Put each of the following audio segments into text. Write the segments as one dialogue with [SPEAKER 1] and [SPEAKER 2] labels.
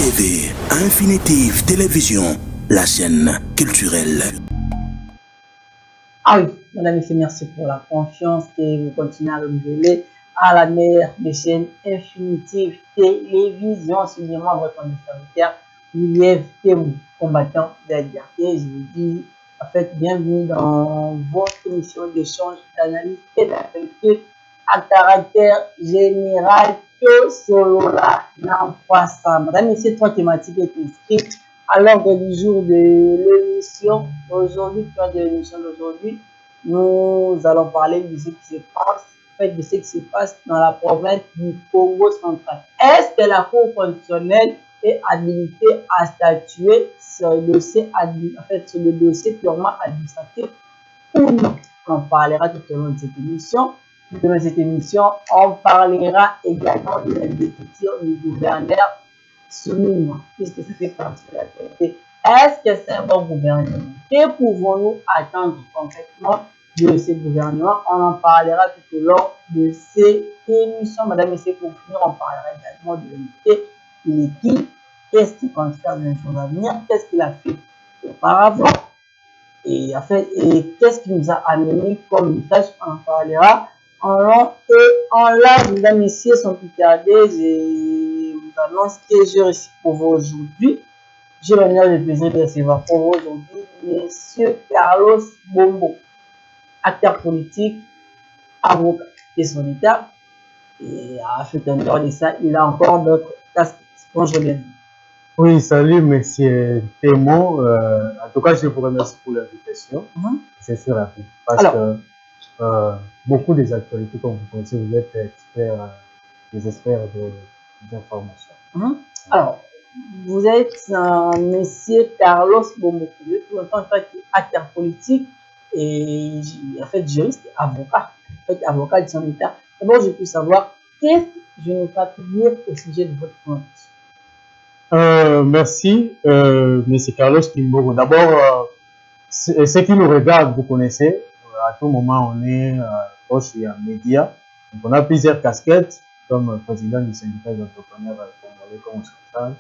[SPEAKER 1] ITV, Infinitive Télévision, la chaîne culturelle.
[SPEAKER 2] Ah oui, mesdames et messieurs, merci pour la confiance que vous continuez à renouveler à la meilleure des chaînes Infinitive Télévision. Suivez-moi votre serviteur, William Temou, combattant de la liberté. Je vous dis, en fait, bienvenue dans votre émission d'échange, d'analyse et d'actualité à caractère général que solo là n'en passe pas. Mesdames et messieurs, trois thématiques sont inscrites à l'ordre du jour de l'émission d'aujourd'hui. Nous allons parler de ce qui se passe, en fait, de ce qui se passe dans la province du Congo central. Est-ce que la Cour constitutionnelle est habilitée à statuer sur le dossier, sur le dossier purement administratif ou non? On parlera tout au long de cette émission. Dans cette émission, on parlera également de l'exécution du gouverneur Souminwa, puisque ça fait partie de l'actualité. Est-ce que c'est un bon gouvernement? Que pouvons-nous attendre concrètement de ce gouvernement? On en parlera tout au long de cette émission. Madame et messieurs, pour finir, on parlera également de l'unité. Il est qui? Qu'est-ce qu'il compte faire dans les jours à venir? Qu'est-ce qu'il a fait auparavant? Et en fait, qu'est-ce qui nous a amené comme tâche? On en parlera en long et en large. Mesdames et messieurs, sans plus tarder, je vous annonce que j'ai reçu pour vous aujourd'hui. J'ai l'honneur et le plaisir de recevoir pour vous aujourd'hui Monsieur Carlos Bombo, acteur politique, avocat et solitaire. Et à fait un temps de ça, il a encore d'autres casquettes. Bonjour, bienvenue.
[SPEAKER 3] Oui, salut Monsieur Temo. En tout cas, je vous remercie pour l'invitation. C'est sûr, parce que beaucoup des actualités, comme vous connaissez, vous êtes des experts d'information.
[SPEAKER 2] Alors, vous êtes Monsieur Carlos Bombo, pour longtemps acteur politique et en fait juriste et avocat. En fait, avocat de son état. D'abord, je peux savoir qu'est-ce que je n'ai pas pu dire au sujet de votre présentation.
[SPEAKER 3] Merci, Monsieur Carlos Kimbogo. D'abord, ceux qui nous regardent, vous connaissez, à tout moment, on est proche d'un média. Donc, on a plusieurs casquettes, comme président du syndicat des entrepreneurs congolais comme central,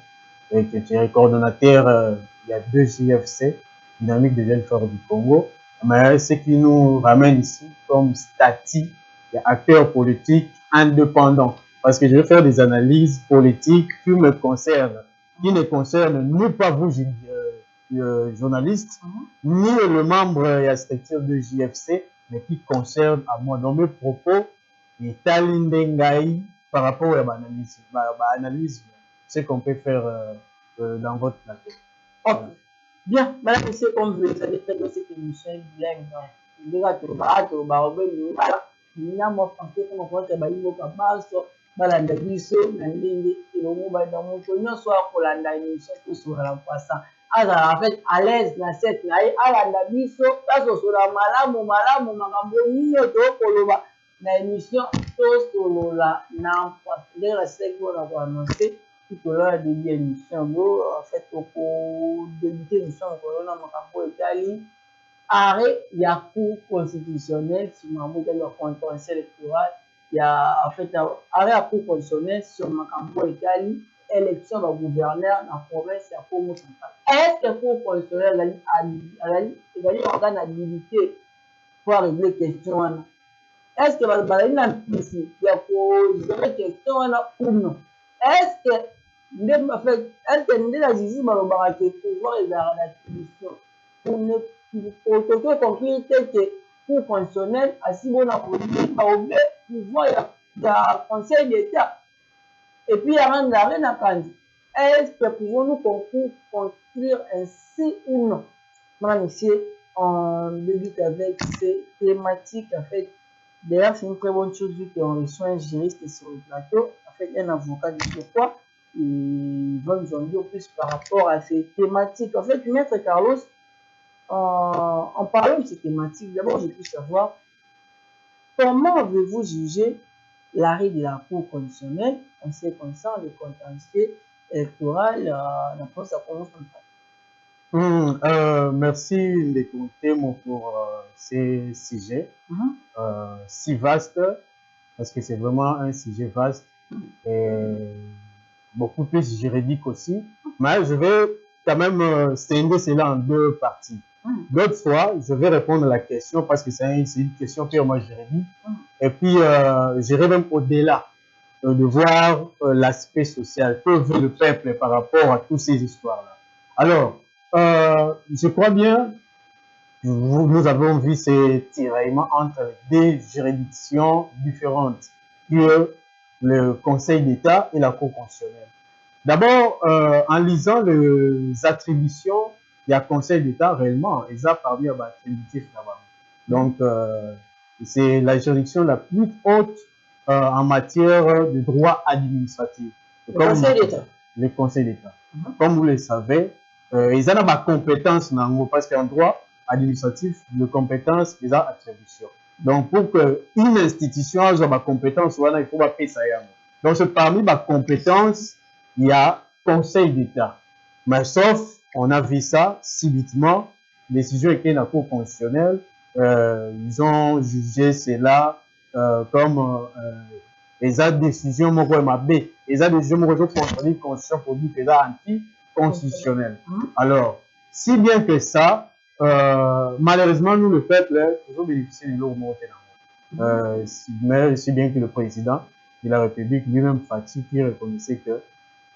[SPEAKER 3] et que tu es coordonnateur, il y a 2 JFC, Dynamique des jeunes forts du Congo. Mais ce qui nous ramène ici comme statut d'acteur politique indépendant. Parce que je vais faire des analyses politiques qui me concernent, qui ne concernent ni pas vous, journalistes, ni le membre et la structure de JFC, mais qui concernent à moi. Dans mes propos, et Talindengaï par rapport à l'analyse, ce qu'on peut faire dans votre plateau.
[SPEAKER 2] Ok. Bien, madame, monsieur, comme vous le savez très bien, cette émission est bilingue. balanda biso na ndenge elongo baida moto nyonso akolanda émission tosolala mpasa azala en fait à l'aise na set na ye alanda biso tasosola malamu makambo nini tokoloba na émission tosolola na mpasa ndenge naseki mpona koannonce tokolola début émission yango en fait tokodébute émission kolona makambo etali arrêt ya cour constitutionnelle sur makambo etali ya contentieux électoral. Il y a en fait arrêt à cour constitutionnelle sur makambo etali élection de gouverneur dans la province ya Congo central. Est-ce que cour constitutionnelle ezali organe habilité pour régler question wana? Est-ce que bazali na mpisi ya kozela question wana ou non? Est-ce que nde na justice balobaka ke pouvoir ezalaka na attribution tokoki conclure te ke cour constitutionnelle asi bona baobe pouvoir ya conseil d'état et puis ya rendre arrêt na kandi. Est-ce que pouvons-nous conclure ainsi ou non? Madame, monsieur, on débute avec ces thématiques. En fait, d'ailleurs, c'est une très bonne chose vu qu'on reçoit un juriste sur le plateau, en fait, un avocat de surcroît. Il va nous en dire plus par rapport à ces thématiques. En fait, Maître Carlos, en parlant de ces thématiques, d'abord, je peux savoir comment avez-vous jugé l'arrêt de la Cour constitutionnelle en ce qui concerne le contentieux électoral dans la province de Congo central?
[SPEAKER 3] Merci d'écouter pour ces sujets si vastes, parce que c'est vraiment un sujet vaste. Et beaucoup plus juridique aussi, mais je vais quand même scinder cela en deux parties. D'autres fois, je vais répondre à la question parce que c'est une question purement juridique. Et puis, j'irai même au-delà de voir l'aspect social. Que veut le peuple par rapport à toutes ces histoires-là? Alors, je crois bien, nous avons vu ces tiraillements entre des juridictions différentes, qui est le Conseil d'État et la Cour constitutionnelle. D'abord, en lisant les attributions, il y a Conseil d'État réellement, ils ont parmi les attributifs là-bas. Donc, c'est la juridiction la plus haute en matière de droit administratif.
[SPEAKER 2] Le Conseil d'État.
[SPEAKER 3] Le Conseil d'État. Comme vous le savez, ils ont ma compétence parce qu'en droit administratif, de compétence, ils ont attribution. Donc, pour qu'une institution ait ma compétence, il faut payer ça. Donc, c'est parmi ma compétence, il y a Conseil d'État. Mais sauf, on a vu ça subitement, décision était dans la Cour constitutionnelle, ils ont jugé cela comme les décisions MAB. Les décisions contredire constitution pour dire que c'est anticonstitutionnel. Alors, si bien que ça, malheureusement, nous, le peuple, toujours bénéficier de l'eau mais si bien que le président de la République lui-même fatigue, qui reconnaissait que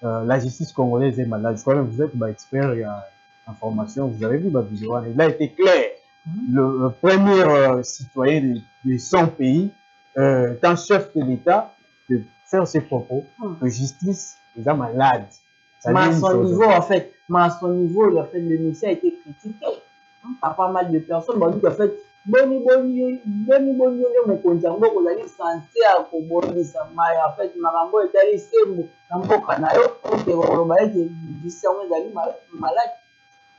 [SPEAKER 3] la justice congolaise est malade. Je crois que vous êtes expert en formation, vous avez vu ma vidéo, il a été clair. Le premier citoyen de son pays, étant chef de l'État, de faire ses propos, que justice est malade.
[SPEAKER 2] Mais à son niveau, en fait, le ministère a été critiqué par pas mal de personnes. Bon, en fait, boni mon konjango kozali santé à kobonisa mai en fait makambo etali sembo na mboka na yo oke koloba ete bisango ezali malade.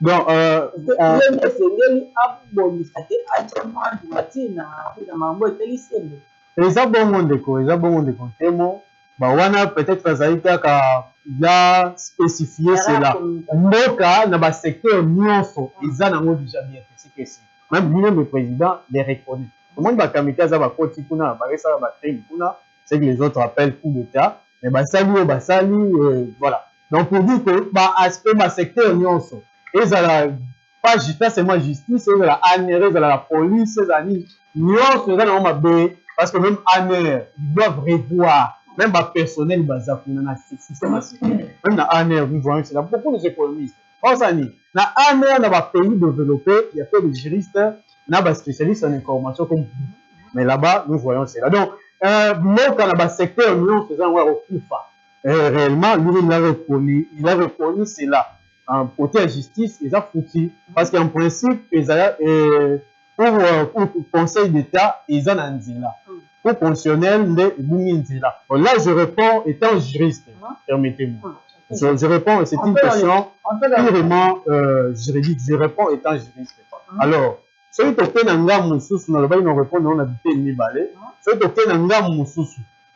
[SPEAKER 3] Donc
[SPEAKER 2] esengeli abonisa te atya mwandu na makambo etali sembo.
[SPEAKER 3] Eza bongo ndeko temo wana peut-être azali kaka ya spécifier cela mboka na basecteur nyonso eza nango déjà bien tesike. Même lui-même le président les reconnaît. Tout le monde va kamikaze va koti kuna ba resa ba crime kuna, c'est que les autres appellent coup d'état, mais basali voilà. Donc pour dire que aspect secteur nyonso ezala pas justice c'est moi justice ezala anere ezala la police ezala nyonso ezala na mabe parce que même aner ils doivent revoir même personnel bazakuna na système même na aner vous voyez c'est là beaucoup de économistes. Na ANR, dans les pays développés, il y a peu de juristes, des spécialistes en information comme vous. Mais là-bas, nous voyons cela. Donc, même quand dans le secteur, nous faisons un refus. Réellement, lui, il a reconnu cela. En côté de justice, il a foutu. Parce qu'en principe, pour le Conseil d'État, ils ont un là. Pour fonctionnel, ils ont là, je réponds étant juriste. Permettez-moi. Je réponds, c'est une question purement juridique. Je réponds étant juriste. Alors, celui qui est dans le moussous, nous répondons, on a dit ni balai. Celui qui est dans le moussous,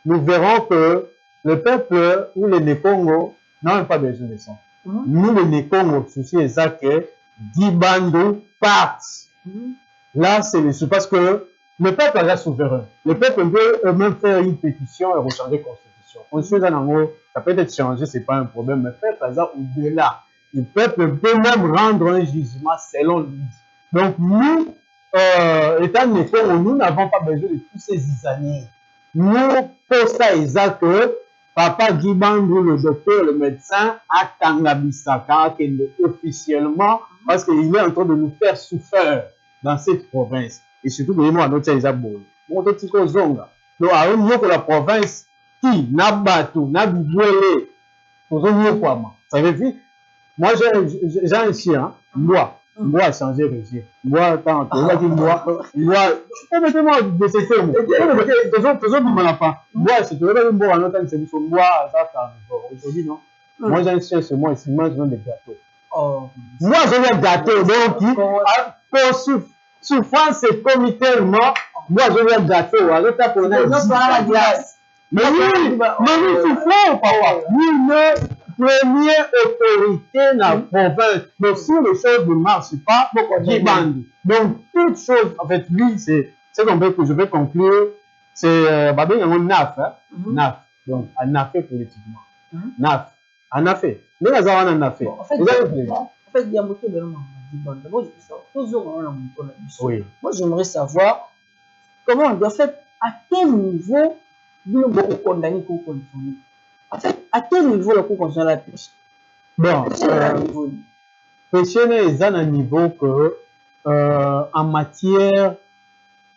[SPEAKER 3] nous verrons que le peuple ou les Nékongo n'ont pas besoin de ça. Nous, les Nékongo, souci est ça que Dibando partent. Là, c'est le souci parce que le peuple est souverain. Le peuple peut même faire une pétition et rechanger la constitution. Ça peut être changé, ce n'est pas un problème, mais faire par exemple au-delà. Le peuple peut même rendre un jugement selon lui. Donc nous, étant donné nous n'avons pas besoin de tous ces années. Nous, pour ça, exact que Papa Guibandou, le docteur, le médecin, a Tangabisaka officiellement parce qu'il est en train de nous faire souffrir dans cette province. Et surtout, nous avons notre Isabelle. Bon, zonga. Donc, à un niveau que la province, qui n'a battu, n'a violé, pour ça veut dire, moi j'ai un chien, moi a changé de chien. Moi, quand on a dit permettez-moi de ce terme. Toujours du mal à pas. Moi, c'est toujours un bon en autant que c'est du moi, ça, aujourd'hui, non. Moi, j'ai un chien chez moi, il mange des gâteaux. Moi, je veux gâteau, donc, pour souffrance et communément, moi, je veux gâteau. Alors, t'as qu'on a la glace. Mais oui, souffrons, papa. Nous, notre première autorité dans la province. Donc, si les choses ne marchent pas, donc, toute chose, en fait, lui, c'est que je vais conclure, c'est, NAF, NAF, donc, un affaire politiquement. NAF, En fait. Nous, nous avons en fait.
[SPEAKER 2] En fait, il y a beaucoup de gens qui disent, d'abord, moi, j'aimerais savoir comment on doit faire, à quel niveau nous devons condamner pour consommer. En fait, à quel niveau le cours consommer la pêche?
[SPEAKER 3] Bon, péché est à un niveau que, en matière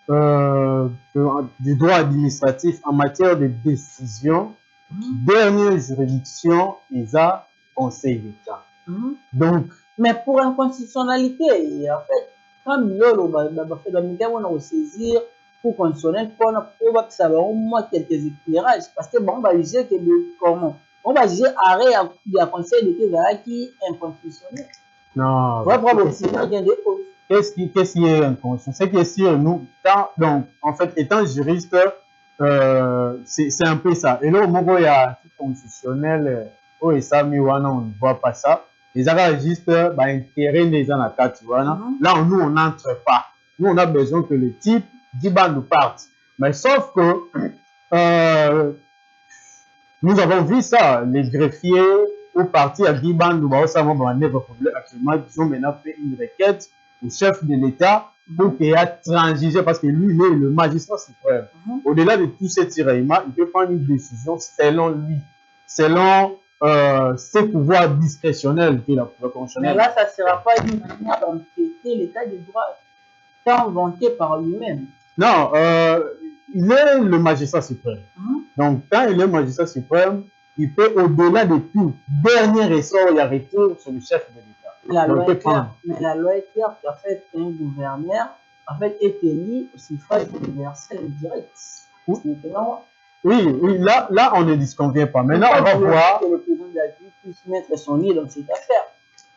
[SPEAKER 3] du droit administratif, en matière de décision, dernière juridiction, ils ont conseil d'État. Donc,
[SPEAKER 2] mais pour inconstitutionnalité, en fait, comme l'eau, on a saisir pour constitutionnel, pour ça va au moins quelques éclairages, parce que bon, on va juger que comment, on va juger arrêt du conseil d'État qui est inconstitutionnel.
[SPEAKER 3] Non. Qu'est-ce qui est inconstitutionnel? C'est que si nous, donc, en fait, étant juriste, c'est un peu ça. Et là, au moment où il y a un titre constitutionnel, on ne voit pas ça. Les registres, intérêt des gens à quatre, là, nous, on n'entre pas. Nous, on a besoin que le type d'Iban nous parte. Mais sauf que, nous avons vu ça, les greffiers, au parti à Guiban, nous avons ça, actuellement, ils ont maintenant fait une requête au chef de l'État pour qu'il a transigé, parce que lui, il est le magistrat suprême. Au-delà de tous ces tiraillements, il peut prendre une décision selon lui, selon ses pouvoirs discrétionnels que la constitutionnelle.
[SPEAKER 2] Mais là, ça ne sera pas une manière d'empiéter l'état des droits tant vanté par lui-même.
[SPEAKER 3] Non, il est le magistrat suprême. Donc, quand il est magistrat suprême, il peut, au-delà de tout, dernier ressort, il y a retour sur le chef de l'État.
[SPEAKER 2] La loi est claire, mais la loi est claire qu'en fait, un gouverneur, en fait, est élu au suffrage universel direct. Maintenant,
[SPEAKER 3] oui, là, on ne disconvient pas. Maintenant, on va voir.
[SPEAKER 2] Que le président de la République puisse mettre son nez dans cette affaire.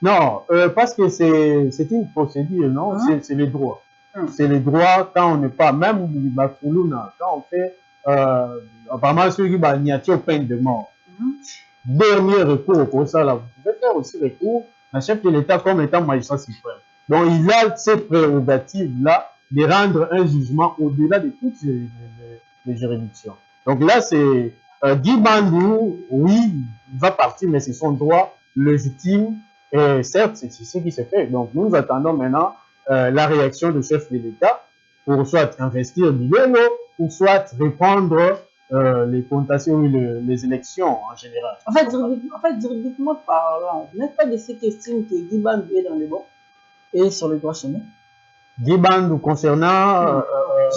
[SPEAKER 3] Non, parce que c'est une procédure, non? C'est les droits. C'est les droits quand on n'est pas, même quand on fait, apparemment, ceux qui n'y a pas peine de mort. Dernier recours pour ça, là, vous pouvez faire aussi recours à chef de l'État comme étant magistrat suprême. Donc, il a ces prérogatives-là de rendre un jugement au-delà de toutes les juridictions. Donc là, c'est Guy Bandou, oui, il va partir, mais c'est son droit légitime. Et certes, c'est ce qui se fait. Donc, nous attendons maintenant la réaction du chef de l'État pour soit investir du vélo, ou soit répondre les contestations, les élections en général.
[SPEAKER 2] En fait, juridiquement parlant, vous n'êtes pas de ceux qui estiment que Guy Bandou est dans le bon et sur le droit chemin?
[SPEAKER 3] Guy Bandou concernant...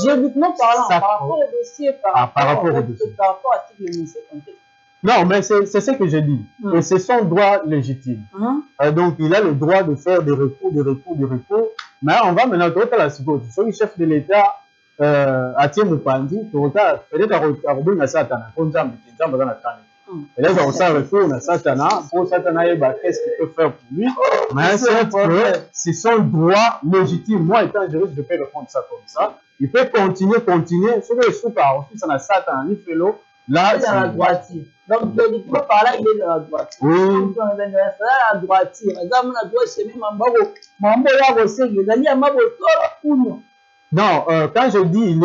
[SPEAKER 2] juridiquement parlant, par rapport au dossier, par rapport à ce que le ministère conteste.
[SPEAKER 3] Non, mais c'est ce que je dis. Et c'est son droit légitime. Donc, il a le droit de faire des recours. Mais on va maintenant à la seconde. Le chef de l'État a tiré mon pandi, peut-être à Satana. Et là, on s'en retourne à Satana. Pour Satana, qu'est-ce qu'il peut faire pour lui? Mais c'est son droit légitime. Moi, étant juriste, je peux répondre ça comme ça. Il peut continuer. Ce que je suis par aussi, ça n'a Satana, il fait l'eau. Là,
[SPEAKER 2] il est dans la droiture. Donc, juridiquement par là, il est dans la droiture.
[SPEAKER 3] Oui.
[SPEAKER 2] Donc, on est dans la droiture. Exemple, on a droit chez lui, Mambo, il a
[SPEAKER 3] non, quand je dis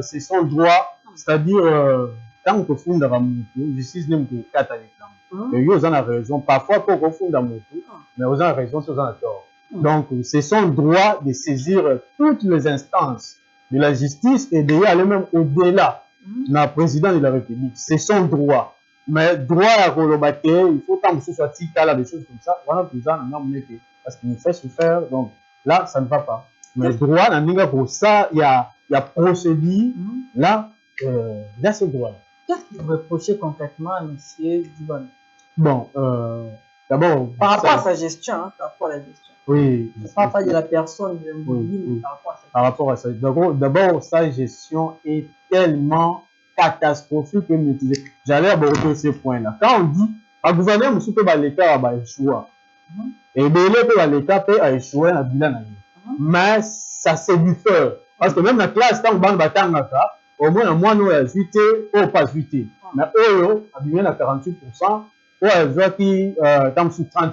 [SPEAKER 3] c'est son droit, c'est-à-dire, tant que fond de Ramutu, justice n'aime que 4 avec l'âme. Et ils ont raison. Parfois, pour qu'on fonde Ramutu, mais ils ont raison, ils ont tort. Donc, c'est son droit de saisir toutes les instances de la justice et d'aller aller même au-delà. Le président de la République, c'est son droit. Mais droit à Kolobake, il faut tant que ce soit tika, des choses comme ça. Voilà, parce qu'il nous fait souffrir. Donc, là, ça ne va pas. Mais droit, pour ça, il y a procédure. Là, il y a ce droit.
[SPEAKER 2] Qu'est-ce qu'il reprochait concrètement à M. Diban?
[SPEAKER 3] Bon, d'abord...
[SPEAKER 2] Par rapport à sa gestion, par rapport à la gestion.
[SPEAKER 3] Oui.
[SPEAKER 2] Je ne parle pas de la personne,
[SPEAKER 3] mais par rapport à ça. D'abord, sa gestion est tellement catastrophique que maîtrisée. J'allais aborder ce point-là. Quand on dit, le gouvernement, l'État a échoué. Et l'État peut échouer dans le bilan. Mais ça c'est du feu. Parce que même la classe, quand on va au moins un mois, nous avons 8 ou pas 8. Mais eux, on a 48%, ou qui est sous 30%.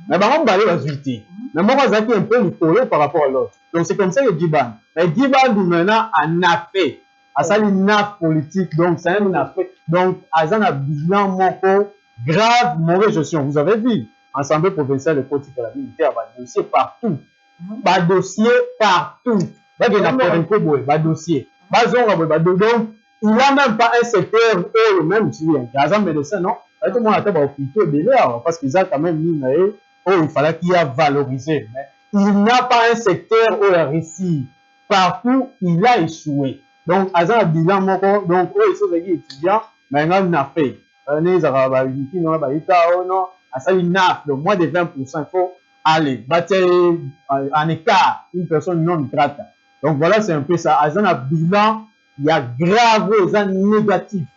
[SPEAKER 3] Mais on va aller à 8. Mais moi, je un peu le par rapport à l'autre. Donc c'est comme ça que Guiban. Mais Guiban, maintenant, en a fait. À ça, une nappe politique. Donc c'est un affaire. Donc, à ça, on a bilan grave mauvaise gestion. Vous avez vu, Assemblée provinciale de Côte d'Ivoire militaire, dossier partout. Dossier partout. Dossier. Donc, il n'a même pas un secteur où même si un médecin, non? Tout le monde a été parce qu'ils ont quand même mis il fallait qu'il y a valorisé. Mais il n'a pas un secteur où il a réussi. Partout, il a échoué. Donc, à un bilan, donc, ils sont des étudiants, mais il a fait. Donc, moins de 20%, il faut aller. En écart, une personne non grate. Donc, voilà, c'est un peu ça. À un bilan, il y a grave, il y a négatif.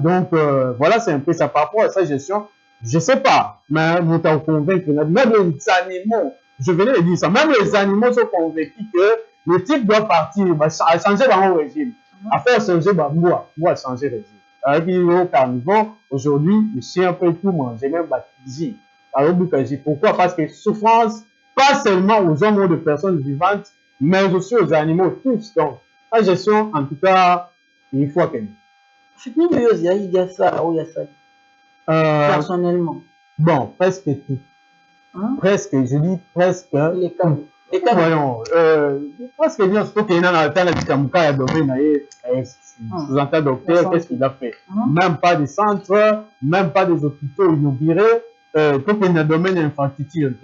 [SPEAKER 3] Donc, voilà, c'est un peu ça. Par rapport à sa gestion, je ne sais pas, mais on t'a convaincu. Même les animaux, je venais de dire ça, même les animaux sont convaincus que le type doit partir, à changer dans mon régime. À faire changer, moi, changer de régime. Avec les carnivores, aujourd'hui, le chien peut tout manger, même baptiser. Alors, pourquoi? Parce que souffrance, pas seulement aux hommes ou aux personnes vivantes, mais aussi aux animaux, tous. Donc, la gestion, en tout cas, il faut qu'elle.
[SPEAKER 2] Il y a ça. Personnellement.
[SPEAKER 3] Bon, presque tout. Presque, je dis presque.
[SPEAKER 2] Les cas.
[SPEAKER 3] Voyons, presque bien, surtout qu'il y a un alternat qui a domaine, sous-entend docteur, qu'est-ce qu'il a fait? Même pas des centres, même pas des hôpitaux inaugurés, tout qu'il y a un domaine infantile.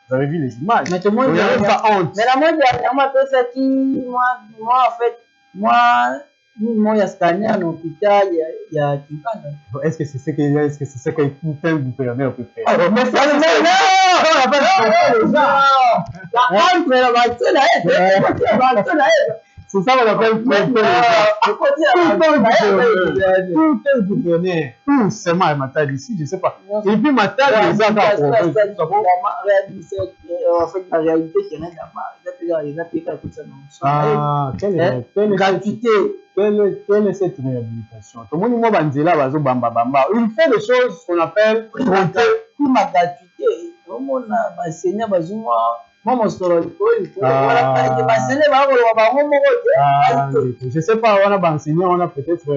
[SPEAKER 3] Vous avez vu les images.
[SPEAKER 2] Mais tout le monde
[SPEAKER 3] pas honte.
[SPEAKER 2] Mais la moi, en fait, moi, il y a scanné à l'hôpital, il y a Timpana.
[SPEAKER 3] Est-ce que c'est ce que tout un gouverneur peut faire?
[SPEAKER 2] Mais ça, non,
[SPEAKER 3] c'est ça qu'on appelle tout un gouverneur. Tout seulement à Matadi ici, je ne sais pas. Et puis Matadi, les gens
[SPEAKER 2] la réalité, c'est rien
[SPEAKER 3] à
[SPEAKER 2] gratuité.
[SPEAKER 3] Quelle est cette réhabilitation? Tout le monde il fait des choses qu'on appelle
[SPEAKER 2] ma gratuité.
[SPEAKER 3] Je sais pas, on a enseigné, on a peut-être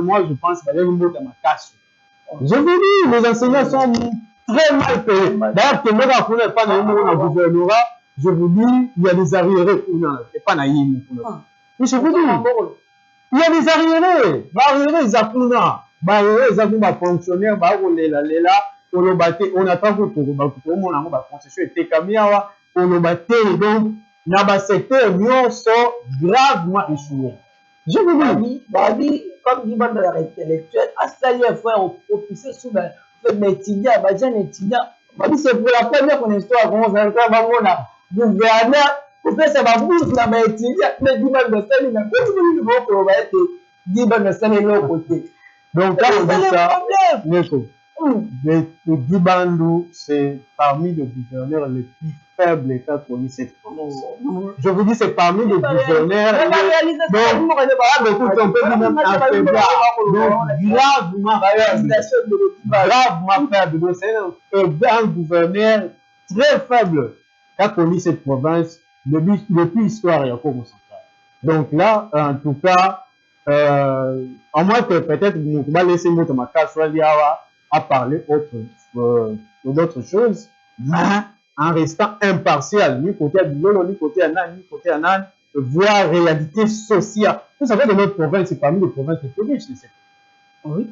[SPEAKER 3] moi je pense je vous dis, les enseignants sont très mal payés. D'ailleurs, que nous n'avons pas dans le gouvernorat, je vous dis, il y a des arriérés. C'est pas naïf. Mais je vous dis, il y a des arriérés. Les fonctionnaires, on attend que la concession était camion, on a battu, donc, dans le secteur, nous sommes gravement échoués. Je vous dis,
[SPEAKER 2] comme dit de la intellectuelle, à saluer frère au propulsé sous le étudiant, c'est pour la première fois histoire qu'on a gouverneur, pour faire ça, mais étudiant, mais dit de saluer, mais pour être dit de saluer l'autre côté.
[SPEAKER 3] Donc, là, on dit ça, le Dibandou, c'est parmi les gouverneurs les plus faibles qu'a connu cette province. Je vous dis, c'est parmi les gouverneurs. Donc, on peut dire même gravement faible. C'est un gouverneur très faible qu'a connu cette province depuis l'histoire et encore au central. Donc là, en tout cas, à moins que peut-être nous allons laisser notre macasse à parler d'autres choses, mais en restant impartial, ni côté Bilolo, ni côté Anan, voir réalité sociale. Vous savez que notre province, c'est parmi les provinces les plus riches.
[SPEAKER 2] Oui.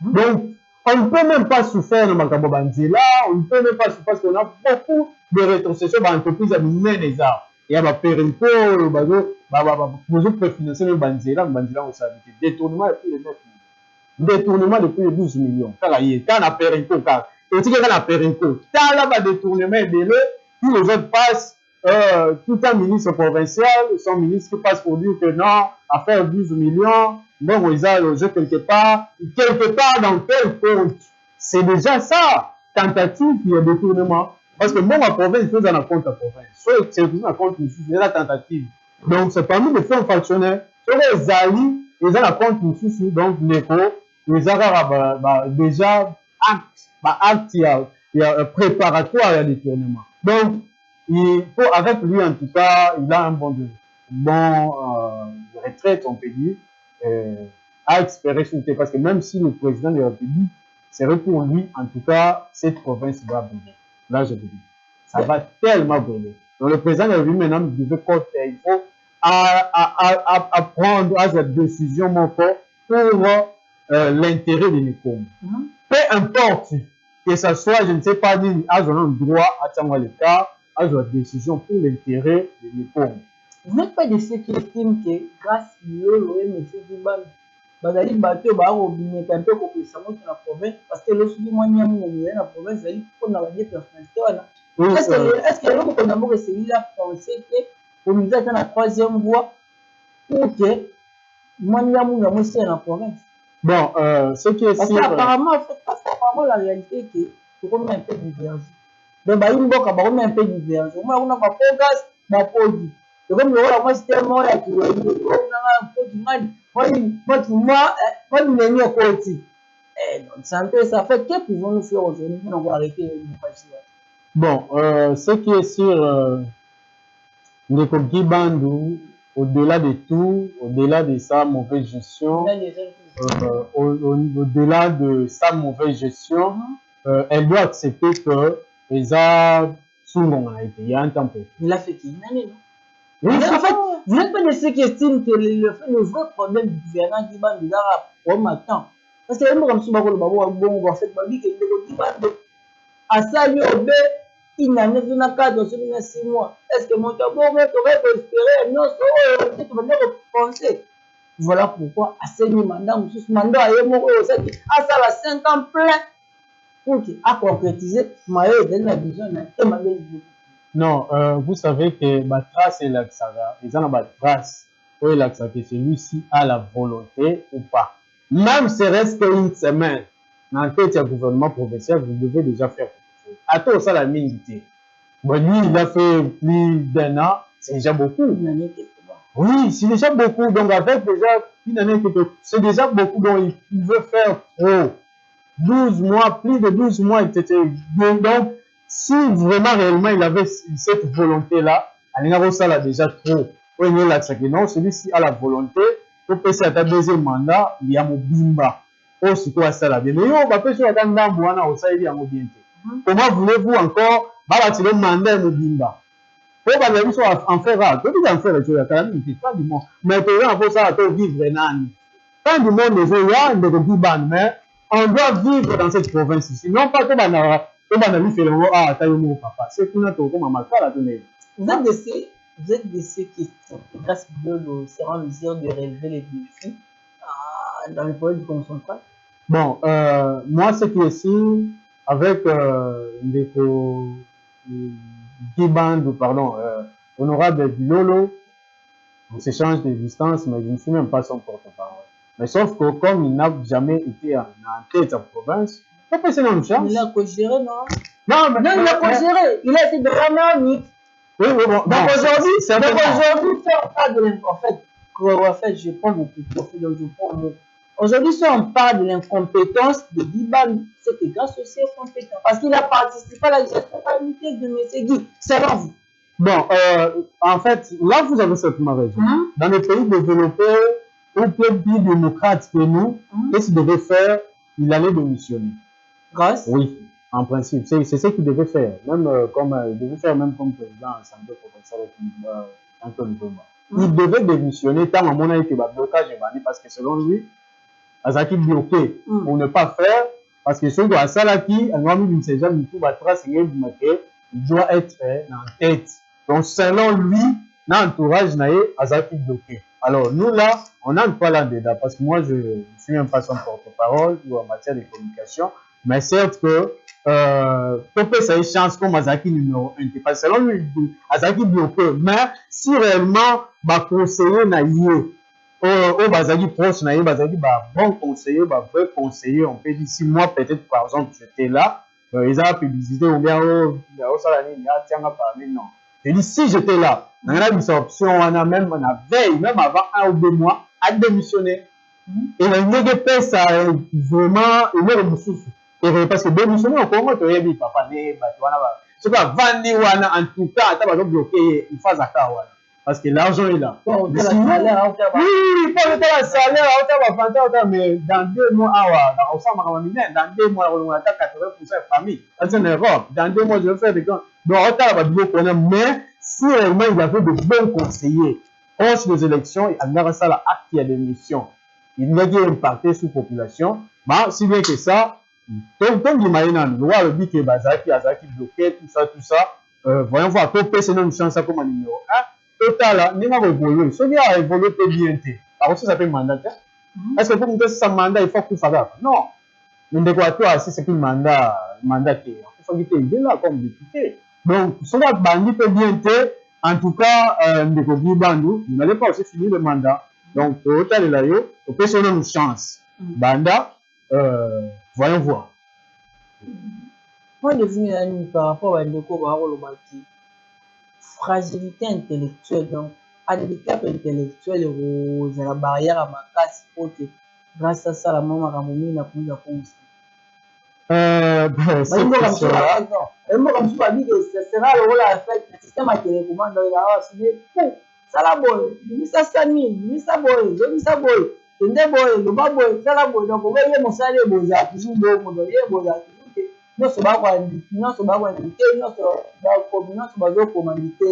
[SPEAKER 3] Donc, on ne peut même pas souffrir dans Makabo Banzela, on ne peut même pas souffrir parce qu'on a beaucoup de rétrocessions dans l'entreprise à mener les arts. Il y a ma périmpo, vous préfinancez le Banzela, on s'habite. Détournement depuis les 9 millions. Détournement depuis les 12 millions. Quand on a périmpo, et si quelqu'un a périmpo, quand là, détournement est délai, puis les autres passent, tout un ministre provincial, son ministre qui passe pour dire que non, à faire 12 millions, bon, ils ont logé quelque part dans quel compte. C'est déjà ça, tentative, il y a détournement. Parce que moi, ma province, il faut dans la compte à province. Soit c'est un compte, c'est la tentative. Donc, c'est parmi les fonds fonctionnaires. Sur les alliés, ils ont la compte, donc l'écho, les ont déjà acte, il y a préparatoire à détournement. Donc, il faut, avec lui, en tout cas, il a un bon devis. retraite, on peut dire, à espérer soutenir. Parce que même si le président de la République serait pour lui, en tout cas, cette province va brûler. Là, je vous dis. Ça va tellement brûler. Donc, le président de la République, maintenant, devait compter. Il faut prendre à cette décision, mon corps, pour l'intérêt de Nikom. Peu importe que ce soit, je ne sais pas, à un droit, à tirer l'État, à une décision pour l'intérêt de Nikom.
[SPEAKER 2] Vous n'êtes pas de ceux qui estiment que grâce à l'eau, M. Diban, bazali bateau ba robinet un peu comme ça dans la province parce que le soutien moyen dans la province c'est pour avoir des personnalités est-ce que l'homme qu'on a beau essayer la penser que au milieu de la troisième voie ou que moyen mon aussi dans la province
[SPEAKER 3] bon ce qui est sûr
[SPEAKER 2] apparemment en fait parce qu'apparemment la réalité est que c'est comme un peu divergent donc bah une boka ba un peu divergent moi on a pas focus ba produit donc comme le moi c'était moi qui on a produit ça fait que pouvons-nous faire aujourd'hui pour arrêter le
[SPEAKER 3] bon, ce qui est sûr, Nikom Bandou, au-delà de tout, au-delà de sa mauvaise gestion, au-delà de sa mauvaise gestion, elle doit accepter que les a souvent été. Il y a un temps.
[SPEAKER 2] Il a fait une année, non? Oui, en fait, vous n'êtes pas de ceux qui estiment que le vrai problème du gouvernement qui va nous avoir au matin. Parce que même comme si on va faire ma vie, que à ça, il y a une année, il y a 4 ou 6 mois. Est-ce que mon tabou aurait espéré? Non, c'est on va penser. Voilà pourquoi, à ce mandat, mandat, il y a ça, ça va 5 ans plein pour concrétiser ma vision et ma vision.
[SPEAKER 3] Non, vous savez que ma trace est l'Axaga. Ils ont ma trace. Oui, l'Axaga, que celui-ci a la volonté ou pas. Même si reste une semaine, dans le tête du gouvernement provincial, vous devez déjà faire quelque chose. Attends, ça la milité. Bon, lui, il a fait plus d'1 an. C'est déjà beaucoup. Oui, c'est déjà beaucoup. Donc, avec déjà une année, c'est déjà beaucoup. Donc, il veut faire trop. 12 mois, plus de 12 mois, etc. Donc, si vraiment réellement il avait cette volonté-là, ça l'a déjà trop. Non, celui-ci a la volonté, pour passer à ta deuxième mandat, il y a mon bimba. Oh, c'est quoi ça là? Mais on va passer à ta comment voulez-vous encore, le mandat mon bimba? Pour en faire rare, tout en faire, tu as quand même pas du monde. Mais tu as ça à vivre nan. Pas du monde, mais on doit vivre dans cette province ici. Non pas que vous
[SPEAKER 2] êtes de ceux qui, grâce à Dieu, seront en mesure de relever les défis dans le projet du Conseil central?
[SPEAKER 3] Bon, moi, ce qui est sûr, avec honorable Lolo, on s'échange des distances, mais je ne suis même pas son porte-parole. Mais sauf que comme il n'a jamais été en tête de sa province, il
[SPEAKER 2] a co-géré, non?
[SPEAKER 3] Non, mais
[SPEAKER 2] il a co-géré. Il a été vraiment unique.
[SPEAKER 3] Oui, bon.
[SPEAKER 2] Donc aujourd'hui, en fait, je prends mon profil, donc je prends mon. Aujourd'hui, si on parle de l'incompétence de Diban, c'est que grâce aussi à compétence. Parce qu'il a participé à la gestion de M. Guy. C'est là vous.
[SPEAKER 3] Bon, en fait, là, vous avez certainement raison. Dans les pays développés, ou plus démocrates que nous, qu'est-ce qu'il devait faire? Il allait démissionner.
[SPEAKER 2] Grâce?
[SPEAKER 3] Oui, en principe. C'est ce qu'il devait faire. Même il devait faire même comme président de l'Assemblée provinciale Antoine Boma. Il devait démissionner tant à mon avis que le blocage est banni parce que selon lui, Azaki bloqué pour ne pas faire parce que celui de Salaki, il doit être en tête. Donc selon lui, dans l'entourage, Azaki bloqué. Alors, nous, là, on n'a pas là-dedans, parce que moi, je ne suis même pas son porte-parole ou en matière de communication, mais certes que, peut-être ça a une chance comme Azaki numéro 1, parce que selon lui, Azaki bloqué, mais si réellement, conseiller n'a eu, Azaki proche n'a eu, Azaki, bon conseiller, vrai conseiller, on peut dire, si moi, peut-être, par exemple, j'étais là, ils ont publicité, ou bien, non. Je dis, si j'étais là, on a une option, on a même la veille, même avant 1 ou 2 mois, à démissionner. Et le négocié, ça vraiment, il est le parce que démissionner au Congo, tu as dit, papa, ce que Vandi Wana, en tout cas, tu as bloqué, il faut Zaka Wana. parce que l'argent est là.
[SPEAKER 2] Bon,
[SPEAKER 3] Mais sinon, oui, pas le salaire, mais dans 2 mois, dans 2 mois, on attaque 80% de famille. C'est en Europe. Dans 2 mois, je vais faire des grands. Donc, mais si réellement il y avait de bons conseillers, proches des élections, il y a ça, l'acte de l'émission. Il y a des impactés sur la population. Bah, si bien que ça, donc, l'imagine, le roi le dit que Bazaki, Azaki bloqué, tout ça. Voyons voir, pour passer une chance comme un numéro 1. Total, n'est pas évolué. Ce qui a évolué peut bien être. Alors, ça s'appelle mandat. Est-ce que pour me dire ça mandat, il faut qu'il fasse ça? Non. Mais de quoi toi, si c'est un mandat, il faut qu'il t'aide là comme député. Donc, ce qui a bandit peut bien être. En tout cas, vous n'allez pas aussi finir le mandat. Donc, total, là, on peut se donner une chance. Banda, voyons voir.
[SPEAKER 2] Moi, je dis par rapport à l'Indoko, fragilité intellectuelle. Donc, handicap intellectuel, c'est la barrière à ma casse. Grâce à ça, la maman a mis la première réponse.
[SPEAKER 3] Bon, c'est
[SPEAKER 2] comme ça. Moi, comme ça, dit que ce sera le rôle à faire. Le système à télécommande, c'est fou. Ça la boy. Ni ça sani, ni ça boy, ni ça boy. Tende boy, le bas boy, ça la boy. Donc, on va y aller, mon salaire, bon, ça, toujours bon, mon donné, bon, ça, toujours. Non, c'est pas quoi inviter, non, c'est pas quoi inviter, non, c'est pas quoi commanditer.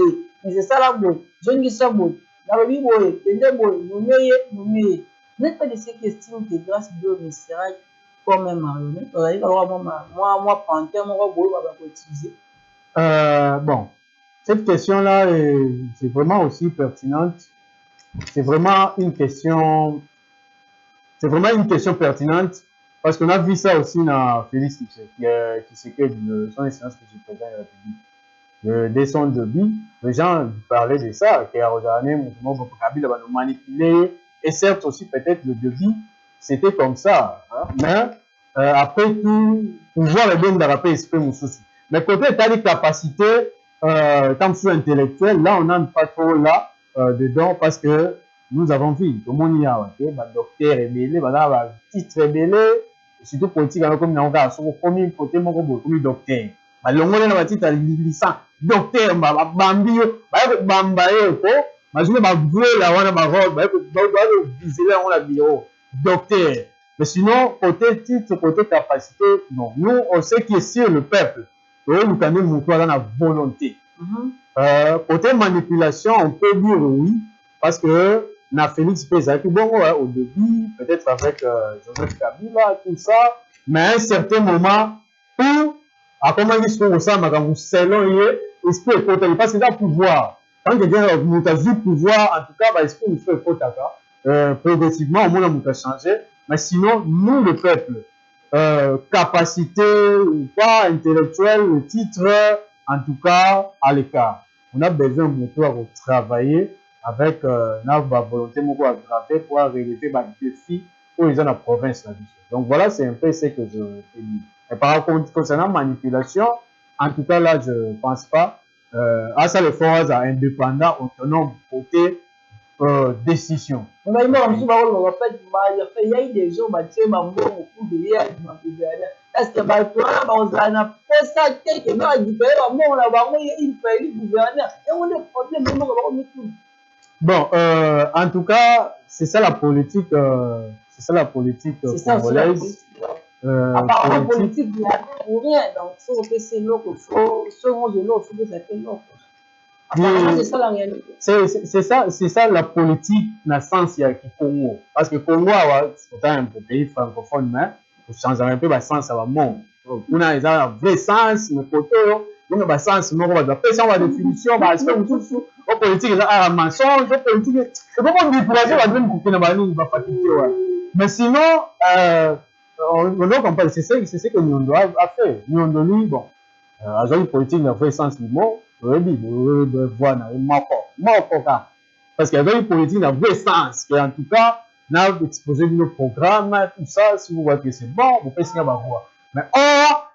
[SPEAKER 2] Mais c'est ça la boy. Je ne dis ça boy. Dans le vie boy, tende boy, nous meillez. N'est pas de ces questions que grâce à Dieu, mais c'est vrai. Comme un marionnette, moi, panthère, moi, boy, on va utiliser.
[SPEAKER 3] Bon, cette question-là, c'est vraiment aussi pertinente. C'est vraiment une question pertinente parce qu'on a vu ça aussi dans Félix Tshisekedi, son excellence que je président de la République. Le descente de Bi, les gens parlaient de ça, qu'il y a regardé mouvement pour Kabila va nous manipuler, et certes aussi peut-être le débit, c'était comme ça, hein? Mais après tout, pouvoir le bien d'arraper esprit mon souci. Mais côté état de capacité, comme sur intellectuel, là on n'a pas trop là dedans parce que nous avons vu, tout le monde y a, ok, bah, docteur rebelle, bah, titre rebelle, surtout politique, comme on a sur le premier côté, mon robot, comme docteur. Bah, l'ongolais n'a pas titre licence, docteur, bah, bambio, bah, bambaye, quoi, bah, je vais bah, vouer la wana, bah, robe, bah, viser là, on a bureau, docteur. Mais sinon, côté titre, côté capacité, non. Nous, on sait qui est sur le peuple. Nous, nous connaissons mon toit dans la volonté. Côté manipulation, on peut dire oui, parce que na Félix Pézaki, bon, ouais, au début, peut-être avec Joseph Kabila, tout ça, mais à un certain moment, où, à comment ils sont au sein, quand vous selon esprit et côté, parce que dans le pouvoir, quand quelqu'un nous a vu pouvoir, en tout cas, bah, esprit nous fait côté, progressivement, au moins, on a changé, mais sinon, nous, le peuple, capacité ou pas intellectuelle, le titre, en tout cas, à l'écart. On a besoin de pouvoir travailler avec notre volonté aggravée pour relever les défis pour les gens de la province. Donc voilà, c'est un peu ce que je fais. Et par contre, concernant la manipulation, en tout cas là, je ne pense pas. À ça, les forces indépendants, autonomes, côté décision.
[SPEAKER 2] Il y a eu des gens qui ont dit est-ce que
[SPEAKER 3] bon, en tout cas, c'est ça la politique, congolaise.
[SPEAKER 2] À part la politique, il n'y a rien. Donc, si on fait c'est l'autre, selon l'autre, il faut que ça fait l'autre. C'est ça la réalité.
[SPEAKER 3] C'est ça la politique dans le sens du Congo. Parce que Congo, c'est un pays francophone, mais pour changer un peu le sens, ça va monter. On a un vrai sens, mais côté, on a un sens, on va faire une définition, parce que la politique, c'est un mensonge, la politique, c'est pas comme décourager, on va fatiguer. Mais sinon, on doit comprendre, c'est ce que nous doit faire. Nous doit lui, bon, à une politique dans le vrai sens du mot, voir parce qu'il y avait une politique dans le vrai sens, et en tout cas, on a exposé nos programmes, tout ça, si vous voyez que c'est bon, vous pouvez signer ma voix. Mais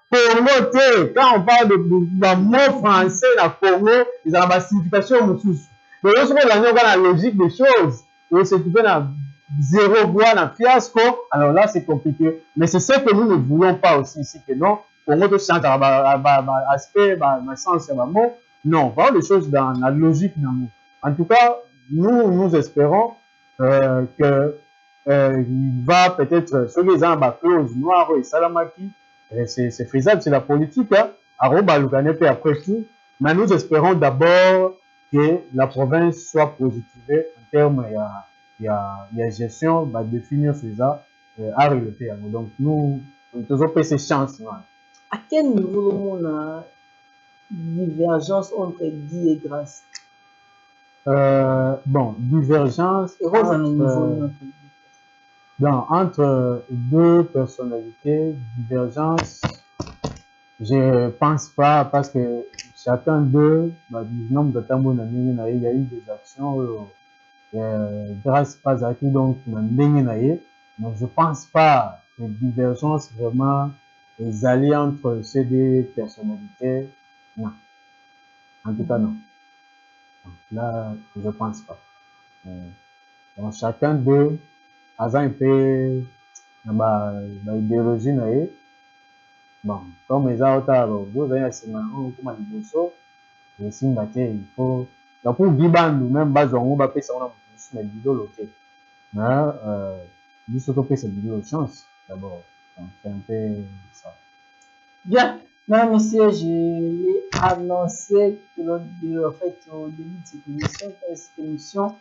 [SPEAKER 3] pour noter, quand on parle de mot français dans le Congo, ils ont la signification de sous. Mais lorsqu'on a la logique des choses, on se trouve dans zéro voix, dans fiasco, alors là, c'est compliqué. Mais c'est ce que nous ne voulons pas aussi ici, que non, pour notre change, aspect, sens, mot. Non, voir les choses dans la logique. En tout cas, nous espérons que il va peut-être, ceux qui ont clause noire et salamaki, c'est faisable, c'est la politique, hein, après tout, mais nous espérons d'abord que la province soit positivée en termes il y a gestion, va définir ça, à relever. Donc nous avons fait ces chances.
[SPEAKER 2] À quel niveau le monde a divergence entre Guy et Grâce?
[SPEAKER 3] Bon, divergence entre deux personnalités, divergence, je pense pas parce que chacun d'eux, il y a eu des actions grâce pas à qui donc mais je pense pas que divergence vraiment les alliés entre ces deux personnalités, non, en tout cas non. Là, je pense pas. Donc, chacun d'eux a un peu idéologie. Bon, comme les autres, vous avez comme il faut. Donc, pour Bibandu, même on va payer ça, on a une vidéo, mais il faut payer cette vidéo chance d'abord. Donc, c'est un peu ça.
[SPEAKER 2] Bien, mesdames, messieurs, je l'ai annoncé en fait, au début de cette émission,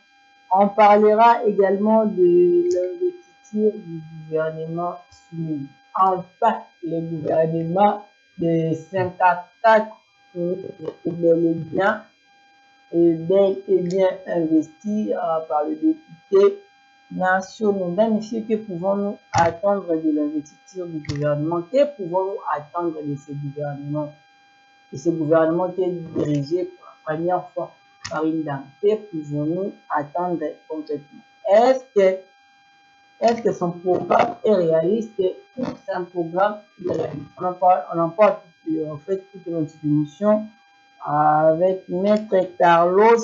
[SPEAKER 2] on parlera également de l'investiture du gouvernement soumis. Enfin, le gouvernement de 54 bel et bien investi par le député nationaux. Mesdames, messieurs, que pouvons-nous attendre de l'investiture du gouvernement? Que pouvons-nous attendre de ce gouvernement? De ce gouvernement qui est dirigé pour la première fois par une dame. Que pouvons-nous attendre concrètement? Est-ce que son programme est réaliste ou c'est un programme irréaliste? On en parle en fait toute notre émission avec Maître Carlos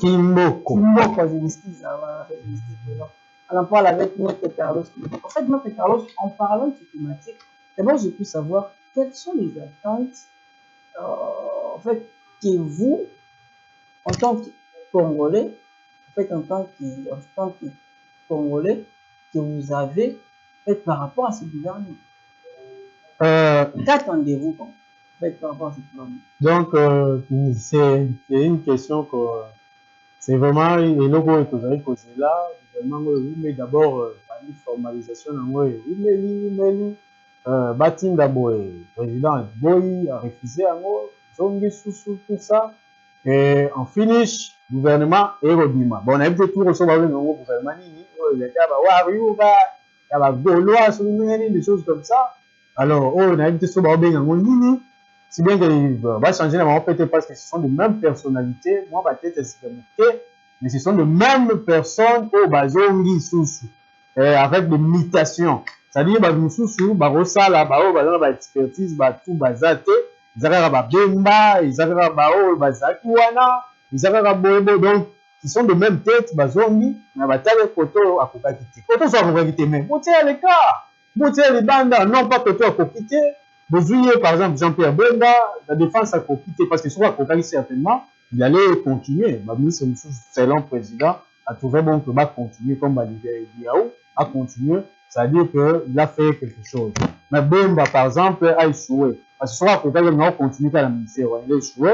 [SPEAKER 3] Kimboko.
[SPEAKER 2] Je m'excuse. On en parle avec Maître Carlos Kimboko. En fait, Maître Carlos, en parlant de cette thématique, d'abord, je peux savoir quelles sont les attentes en fait, que vous, en tant que Congolais, en tant que Congolais, que vous avez par rapport à ce gouvernement. Qu'attendez-vous par rapport à ce gouvernement?
[SPEAKER 3] Donc, c'est une question que c'est vraiment le logo que vous avez posé là. Vraiment, oui, mais d'abord, la formalisation, oui, Batinda Boy, président Boy a refusé en haut, Zongi Soussou, tout ça. Et en finish, gouvernement et Robima. Bon, on a vu tout recevoir le gouvernement, il y a des choses comme ça. Alors, on a vu tout recevoir le si bien que va changer la peut-être parce que ce sont les mêmes personnalités, moi, peut-être mais ce sont les mêmes personnes au Bazongi Soussou, avec des mutations. C'est-à-dire, Bazongi Barosala, expertise, tout Bazate, ils avaient Bemba, ils avaient Bazakiwana, ils avaient Bobo, donc, ils sont de même tête, Bazongi, mais Batale Koto à Kokakiti. Koto soit Kokakiti, mais Boutier les cas, Boutier les bandes, non pas Koto à Kokakiti. Vous voyez, par exemple, Jean-Pierre Bemba, la défense a quitté parce que soit à Kokakiti, certainement, il allait continuer. C'est l'un président a trouvé bon que va continuer comme Olivier Diaou a continué, c'est-à-dire qu'il a fait quelque chose. Mais Bemba, par exemple, a échoué. Parce que soit à Kokakiti, il a continué à la ministère, il a échoué,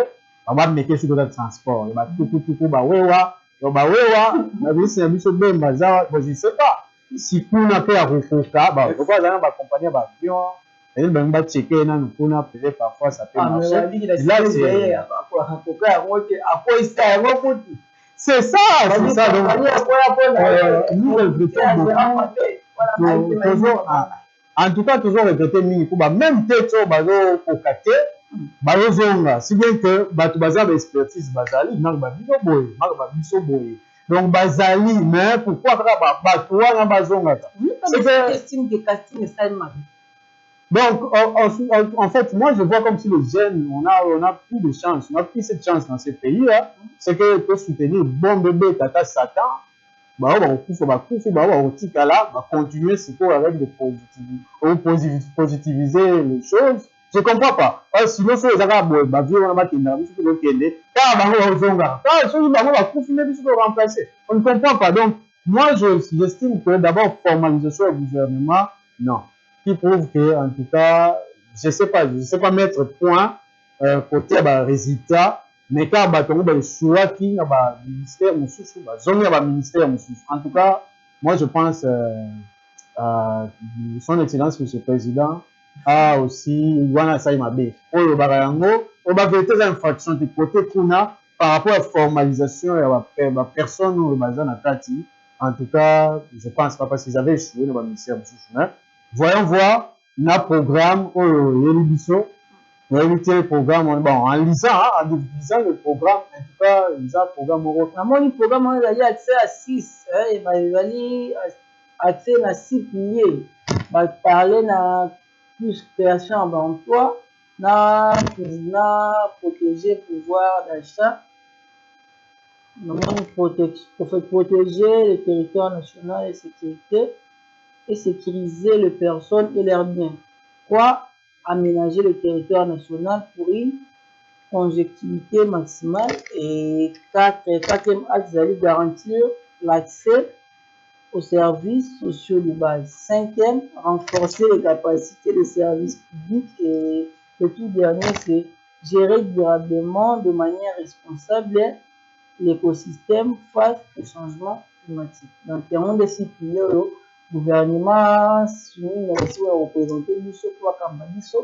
[SPEAKER 3] on va mettre sur le transport. Il va tout, Bawewa, la ministre Bemba, je ne sais pas. Si on a fait à Rufoka, pourquoi on va accompagner l'avion? Parfois ça peut marcher. C'est ça. Donc, nous regrettons beaucoup. En tout cas, toujours regretter même tête au Kate, si bien que Bazali expertise Bazali, donc Bazali, mais pourquoi donc, en fait, moi, je vois comme si les jeunes, on a plus de chance, on a plus cette chance dans ces pays, hein, c'est que peut soutenir bon bébé, tata Satan, on continuer avec des positiviser les choses. Je comprends pas. Sinon, si vous avez un vieux, on a un kenda, vous pouvez kender. Car bango zonga. Car ceux qui bango va confiner, vous pouvez remplacer. On ne comprend pas. Donc, moi, j'estime que d'abord, formalisation du gouvernement, non. Qui prouve que, en tout cas, je sais pas mettre point, côté, résultat, mais quand le choix qui y a ministère, ministère, en tout cas, moi, je pense, son excellence, monsieur le président, a aussi, Wana Saïmabe, au Barayango, on va vérifier les infractions de côté Kuna par rapport à la formalisation et à la personne ou le bazar Nakati. En tout cas, je pense pas parce qu'ils avaient échoué dans le ministère. Voyons voir, le programme, Yelibiso, le programme, bon, en lisant le programme, en tout cas, lisant le programme européen.
[SPEAKER 2] Le programme, on a accès à 6, il va y accès à 6 piliers. On va parler de plus création d'emploi, protéger le pouvoir d'achat, protéger le territoire national et sécurité, et sécuriser les personnes et leurs biens. Quoi? Aménager le territoire national pour une conjectivité maximale. Et quatrième axe, garantir l'accès aux services sociaux de base. Cinquième, renforcer les capacités des services publics. Et le tout dernier, c'est gérer durablement de manière responsable l'écosystème face au changement climatique. Donc, il y a un des six piliers, le gouvernement soumis à représenter l'ISO pour Kamadiso,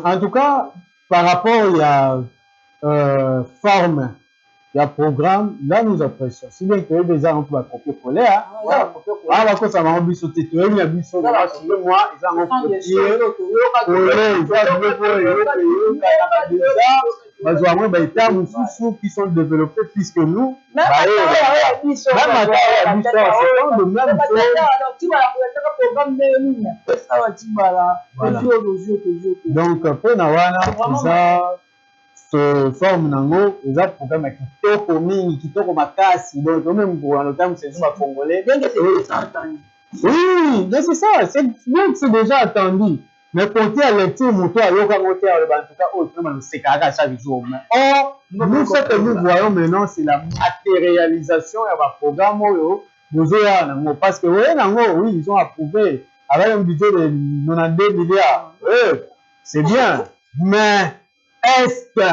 [SPEAKER 3] en tout cas, par rapport à la forme, il y a programme, là nous apprécions. Si bien que déjà on peut copier-coller, ça va en sauter, il y a biso, moi, ils ont copié, qui sont développés plus que nous. Donc, pour Nawana, ce forme nango, ils ont programme kitoko mingi, kitoko makasi, donc même pour le terme c'est pas congolais. Oui, c'est ça, c'est déjà attendu. Mais quand il y a lecture, moto à yoga moto à en tout cas, autre c'est carré chaque jour. Or, nous ce que nous voyons maintenant, c'est la matérialisation et la programme parce que oui, ils ont approuvé avec un budget de 92 milliards. C'est bien, mais est-ce que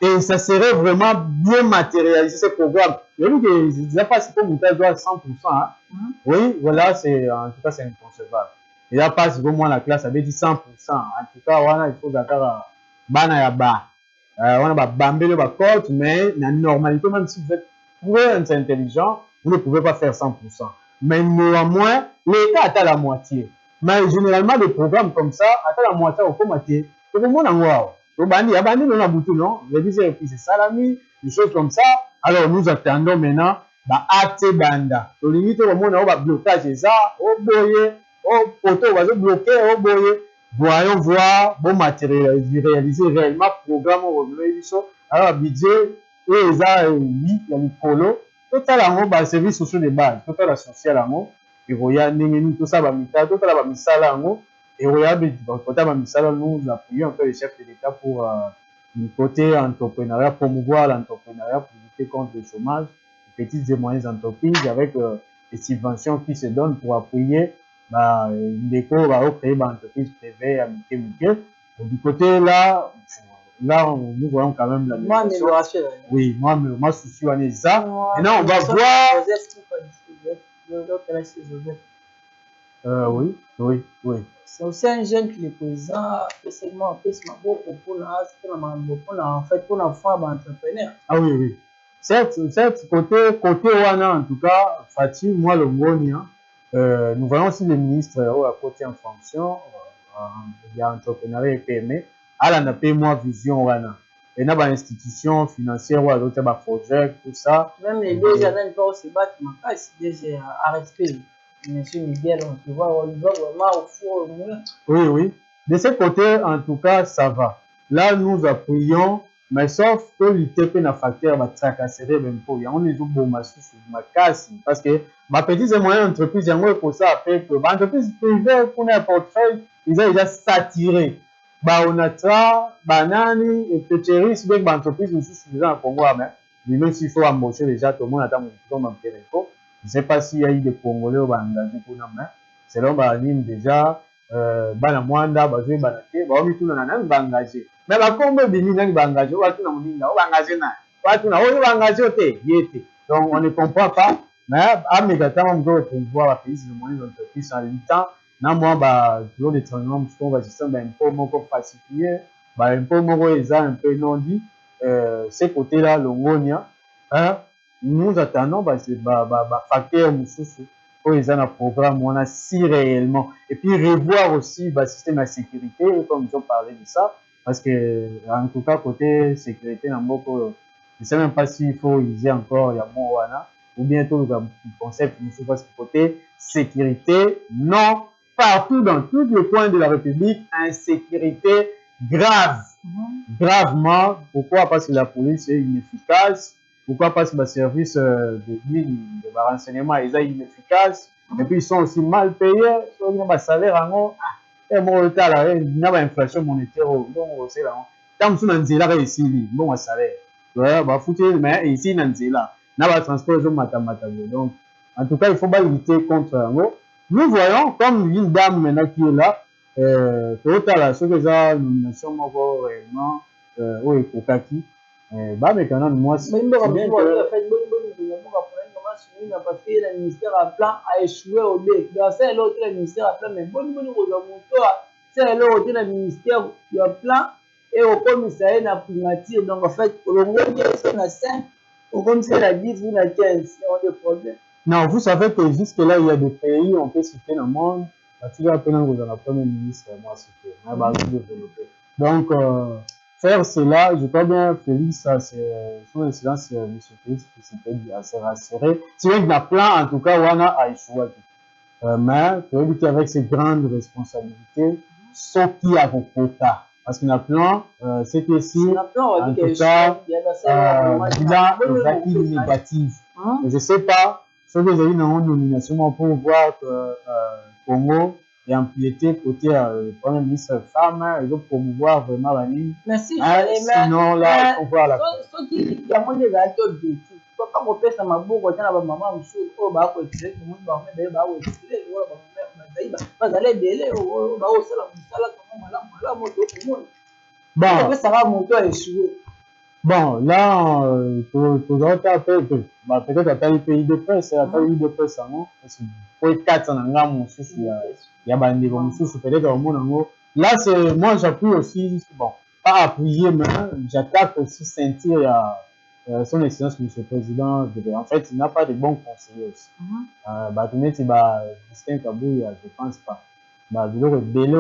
[SPEAKER 3] et ça serait vraiment bien matérialisé ce programme? Je ne sais pas si on doit à 100%. Hein? Oui, voilà, en tout cas, c'est inconcevable. Il n'y a pas si moi la classe avait dit 100%. En tout cas, il faut d'accord. Bana ya ba. On a bambé ba code, mais la normalité, même si vous êtes intelligent, vous ne pouvez pas faire 100%. Mais néanmoins, l'État atteint la moitié. Mais généralement, des programmes comme ça, atteint la moitié au comité. Tout le monde en voit. C'est salami, des choses comme ça. Alors nous attendons maintenant acte banda. Le limite au monde on va bloquer ça, au boyer, au poteau va se bloquer, au boyer. Voyons voir bon matériel réaliser réellement programme au revenu. Alors budget et ça oui, il y a le polo. Total en service sociaux de base, total social en et voyez tout ça va mita, total va misala en et regardez, nous appuyons un peu les chefs de l'État pour le côté entrepreneuriat, promouvoir l'entrepreneuriat pour lutter contre le chômage, les petites et moyennes entreprises avec les subventions qui se donnent pour appuyer l'ECO va créer une entreprise privée à Miké. Du côté là, nous voyons quand même l'amélioration. Oui, moi, je suis en ça. Maintenant, on va voir. Oui.
[SPEAKER 2] C'est aussi un jeune qui est présent, spécialement en fait, pour l'enfant entrepreneur.
[SPEAKER 3] Ah oui. Certes, côté Wana, en tout cas, Fatih, moi, le Ngoni, nous voyons aussi les ministres à côté en fonction, il y a entrepreneuriat et PME, à la moi vision Wana. Et dans l'institution financière, ou à l'autre, projet, tout ça.
[SPEAKER 2] Même les deux jeunes pas aussi battre, mais pas si déjà à respect. Monsieur Miguel, on va vraiment au four au moins.
[SPEAKER 3] Oui. De ce côté, en tout cas, ça va. Là, nous appuyons mais sauf que l'ITP na facteur va tracasserie même pour y a on les oublie ma casse parce que ma petite et moyenne entreprise yango pour ça fait que l'entreprise privée pour un portefeuille ils ont déjà saturé ba onatra banani et petcherie c'est bien l'entreprise aussi suffisant à Congo mais même s'il faut embaucher déjà tout le monde attend mon téléphone je sais pas s'il y a eu des Congolais au engagé pour nous mais selon ba ligne déjà bana mwanda bazwe banate ba omi tuna na ba engagé mais ba kombe bini nani ba engagé watu na muninga ba engagé na watu na oyo ba engagé te yete donc on ne comprend pas mais amekatama mzo pouvoir la pays de moyen d'entreprise en luttant na moi ba bureau de traitement on va juste un peu moko falsifié ba un peu moko eza un peu non dit ces côtés là longonia hein nous attendons ba facteur mususu pour les un programme on a si réellement et puis revoir aussi le système de sécurité comme nous avons parlé de ça parce que en tout cas côté sécurité je ne sais même pas s'il faut utiliser encore il y a Moana ou bientôt le concept parce que côté sécurité non partout dans tous les coins de la République insécurité grave gravement pourquoi parce que la police est inefficace. Pourquoi? Parce que le service de renseignement est inefficace et puis ils sont aussi mal payés. Ils ont un salaire et une inflation monétaire. Donc, c'est là. Tant que nous avons ici, bon salaire. Mais ici, nous avons transport. Donc, en tout cas, il faut pas lutter contre. Nous voyons comme une dame maintenant qui est là. Total, ce que j'ai nomination réellement au Ekokaki. Bah mais quand même moi c'est bien que parce que le ministère a plan a échoué au dé dans c'est l'autre le ministère a plan mais c'est l'autre le ministère il a plan et au commissariat n'a primature donc en fait le monde est na 5 au commissariat la 10 ou la 15 on a des problèmes. Non, vous savez que jusque là il y a des pays on peut citer dans le monde tu vas appeler dans la première ministre moi c'était on va développer donc faire cela, je crois bien, Félix, son excellence, M. Félix, c'était assez rassuré. C'est vrai qu'il y a plein, en tout cas, on a échoué. Mais, il faut éviter avec ses grandes responsabilités, ce qui a vos quotas. Parce qu'il y a plein, c'est que si, en tout cas, bilan est négatif. Je ne sais pas, ce que j'ai eu dans une nomination pour voir que Congo, et empiéter côté le premier ministre femme, ils ont promouvoir vraiment la ligne. Merci. Sinon, là, on voit la. Ce qui y a moins des acteurs objectifs. Quand on fait ça, ma boue, quand on a maman, monsieur, oh, bah, quoi, tu sais, tout le monde va mettre, bah, ouais, tu sais, bah, vous allez délai, oh, bah, oh, ça, là, comment, là, moto, tout le monde. Bon. Ça va monter à échouer. Bon, là, peut-être après le pays de presse, après le pays de presse, parce que pour les 4 ans, il y a des gens peut-être au monde. Là, c'est moi, j'appuie aussi, bon, pas appuyer, mais j'attaque aussi sentir son excellence, M. le Président. En fait, il n'a pas de bons conseillers aussi. Distinct Kabouya, je ne pense pas. Il y a des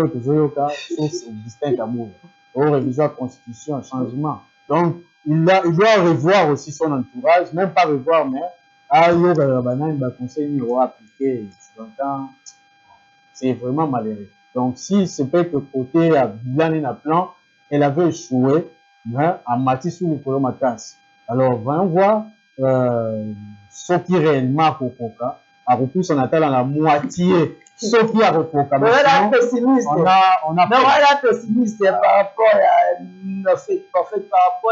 [SPEAKER 3] toujours distinct Kabouya. Révision de la Constitution, changement. Donc, il doit revoir aussi son entourage, même pas revoir, mais il conseil numéro appliqué. C'est vraiment malheureux. Donc, si c'est pas que côté à Bilan a plan, elle avait échoué, mais à Matisse sous le problème à casse. Alors, voyons voir ce qui réellement Kokoka a repris son attaque à la moitié. Ce qui a repris on a pessimiste. On a pessimiste par rapport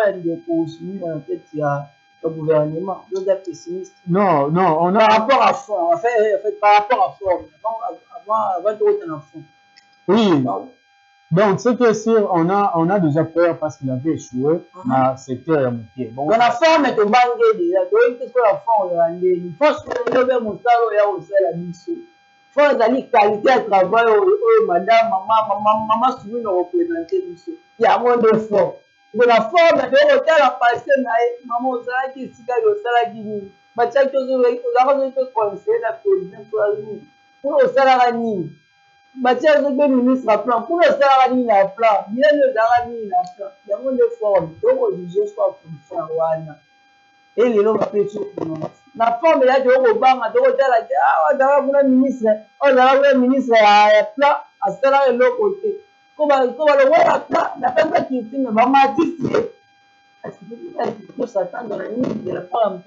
[SPEAKER 3] à une déconstruction en fait il y a le gouvernement. Nous sommes pessimistes. Non, on a par rapport à fond. En fait par rapport à fond. Avant de retourner en fond. Oui. Donc, ce qui est sûr, on a déjà peur parce qu'il avait échoué dans le secteur amitié. Bon, la forme est au banque déjà. Donc, qu'est-ce que la forme est? Il faut se lever mon salaire et aussi la mission. Il faut aller qualité de travail, madame, maman, souvent nous représenter mission. Il y a moins de forme. Donc, la forme est de retour à passer, maman, au salaire qui est si calme, au salaire qui est. Mais tu as que conseiller la présidente pour le salaire à Nîmes. Batia zobe ministre à plan pour le salaire ni na plan bien le salaire ni na plan il y a moins de forme donc je soit pour faire wana et les lots appelés sur la forme là de Obama de la ah d'avoir un ministre un ministre à plan à salaire l'autre côté comment le voir à plan n'a pas qui mais va matisse
[SPEAKER 2] Est-ce que Satan dans la nuit de la femme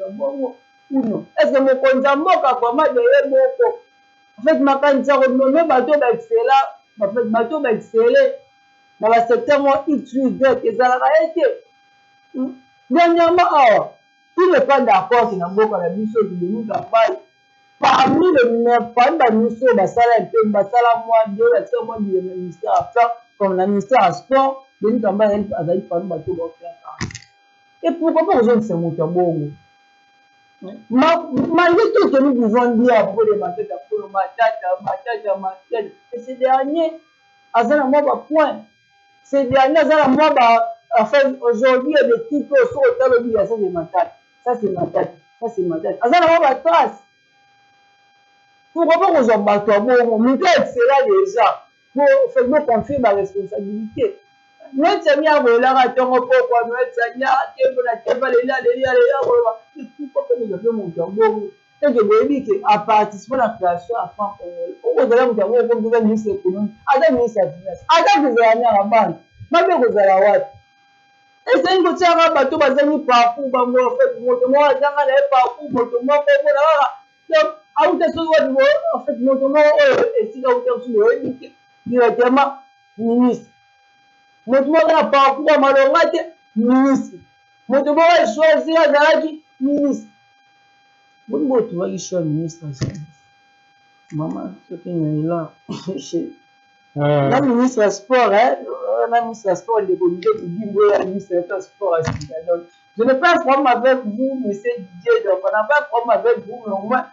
[SPEAKER 2] ou non? Est-ce que mon konzamboka vraiment de moko? En fait, ma candidature renommée bateau d'excellent, en fait, bateau d'excellent dans le secteur X, Y, et ça l'a été. Dernièrement, tout n'est pas d'accord que Namboka la mission de nous campagne. Parmi les missions, Basala et Basala, moi, Dieu, la seule moi, du ministère à faire, comme la ministère à sport, de nous campagne, à d'aller par le bateau d'affaires. Et pourquoi pas aujourd'hui c'est mon tabou? Malgré tout ce que nous pouvons dire à propos des matchs, et ces derniers, à ça, moi, point. Ces derniers, à ça, moi, enfin, aujourd'hui, il y a des trucs qui sont au tal de ça, c'est ma tête. Ça, c'est ma tête. Ça, c'est ma tête. À ça, moi, trace. Pourquoi pas qu'on s'en batte à bon, mon gars, excellent déjà. Pour faire me confier ma responsabilité. Notre Seigneur, vous l'avez raté, on peut quoi, notre Seigneur, vous l'avez pourquoi nous avons mon tambour? Et que vous dites qu'à participer à la création à France, vous allez vous dire, comme vous avez ministre de l'économie, à ministre de la finance, à vous allez à la banque, même vous allez à la Watt. Et c'est une petite bateau, vous avez mis parcours, vous avez fait, vous avez parcours, vous avez donc, à vous en fait, notamment, et si vous avez sur le directement, ministre. Moto na parcours malongate ministre. Moto ba choisir azalaki ministre. Bon moto ba choisir ministre. Maman, ce qui est là. La ministre sport, hein, la ministre sport de comité de Bimbo, la ministre sport. Donc, je n'ai pas de problème avec vous, monsieur Didier, donc on n'a pas de problème avec vous, mais au moins,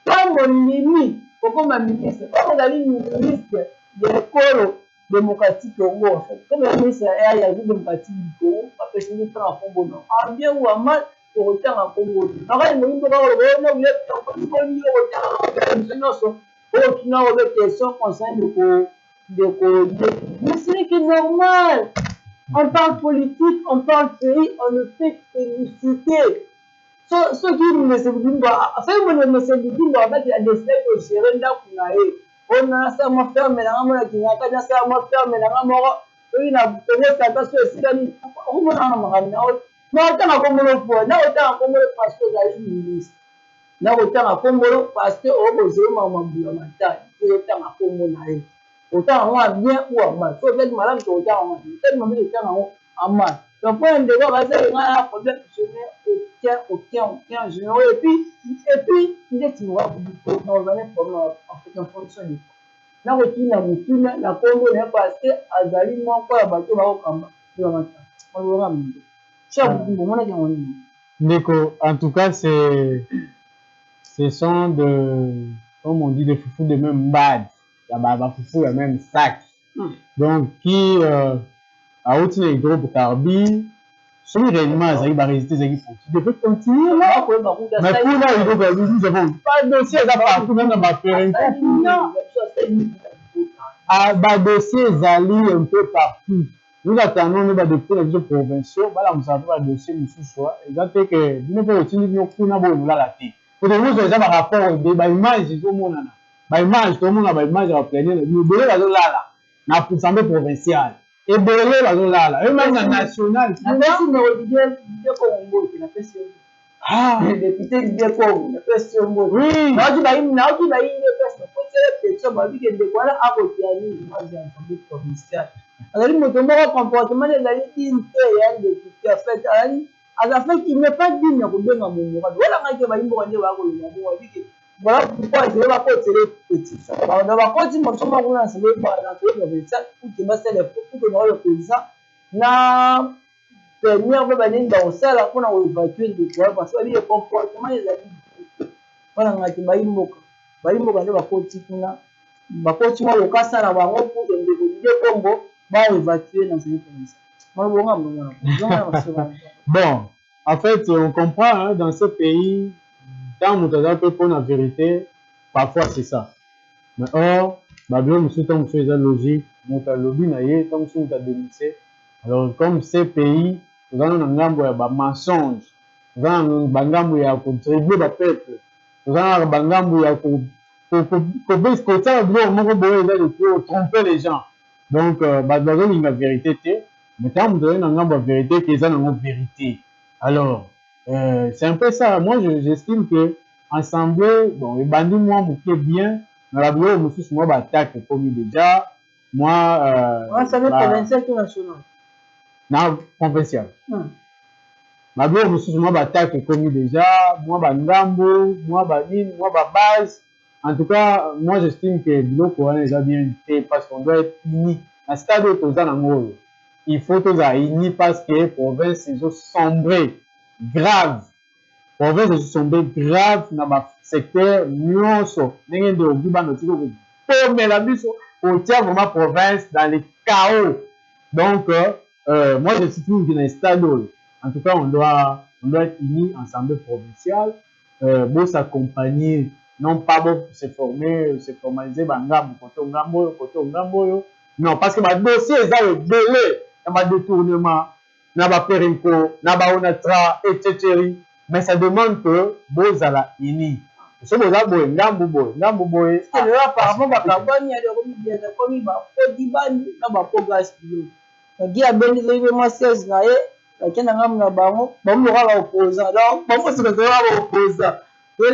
[SPEAKER 2] quand mon limite, pourquoi ma ministre, quand on a une ministre de l'école démocratique Congo, en fait. Comme la ministre a la vie démocratique du Congo, après c'est le temps à Congo, non. En bien ou en mal, pour autant à Congo. Alors, il me dit que mais ce n'est que normal. On parle politique, on parle pays, on ne fait que nous citer. Ce qui me se dit, en fait, il y a des slèves au Chérenda Kounaé. On a ça à faire, mais on a ça à faire, mais on a donc, point de voir, un problème, aucun généraux, et puis, il est dans un problème en fonction du na retourne à Mutuna, la Congo n'est pas assez azali, moi, quoi, la bateau va au Kamba.
[SPEAKER 3] En tout cas, ce sont de, comme on dit, des foufous de même bad. Il y a des foufous de même sac. Donc, qui a aussi les groupes carbi, sont réellement résister, ils peuvent continuer là. Mais pour là, nous avons pas de dossier à partout, même dans ma période. Ah, bah, dossier Zali un peu partout. Nous attendons nous depuis les autres provinciaux, voilà, nous avons un dossier nous choix. Exactement que nous pouvons continuer nous courir dans la tête. Pour nous, nous avons un rapport de l'image de tout le monde. L'image, tout le monde a l'image à planer. Nous devons la là, na pour l'Assemblée provinciale. Et belé là, et même la nationale. Ah,
[SPEAKER 2] le député du Congo, le président Congo.
[SPEAKER 3] oui.
[SPEAKER 2] Alors, il me demande un comportement de la ligne député. En fait, à la fin, il n'est pas digne de donner un moment. Voilà pourquoi je vais pas porter les petits. Alors, on va continuer à faire pour que le président n'a permis dans ça là pour évacuer le pouvoir parce que le comportement des amis. Voilà, on a dit baïmoka ne va continuer. Va continuer au cas ça là va pour que le Congo va évacuer dans cette province.
[SPEAKER 3] Bon, en fait, on comprend hein, dans ce pays, quand on peut prendre la vérité, parfois c'est ça. Mais or, Babylone, nous sommes logique, nous avons lobby, nous sommes dénoncé. Alors, comme ces pays, nous avons un mensonge, nous avons un contribuer au peuple, nous avons un tromper les gens. Donc, Babylone, la vérité, Mais quand vous donnez une vérité, qu'ils ont une vérité. Alors, c'est un peu ça. Moi, j'estime que ensemble, bon, les bandits, moi, vous bien, dans la bio, moi, attaque comme déjà. Moi,
[SPEAKER 2] ça veut provincial ou national?
[SPEAKER 3] Non, provincial. Ma bio, moi, attaque comme déjà. Moi, Ngambo, moi, Banine, moi, base. En tout cas, moi, j'estime que le Coran est bien fait parce qu'on doit être unis. À ce stade où il faut que ça unis parce que la province est sombrée, grave. La province est sombrée, grave dans le secteur. Nous sommes mais la mise au tient vraiment la province dans les chaos. Donc, moi, je suis dans un stade où, en tout cas, on doit être unis ensemble provincial, pour s'accompagner. Non pas bon se former, se formaliser, non, parce que ma dossier est dans le délai, dans ma détournement, dans ma périnco, dans ma onatra, etc. Mais ça demande que vous allez unis. Ce que vous avez, ngambo.
[SPEAKER 2] C'est là, par rapport à la bonne, il y a des commis, dans ma progrès. Il y a des événements 16 là, il y a un bango, bon, on va opposant. Donc, bon, c'est le opposant. Vous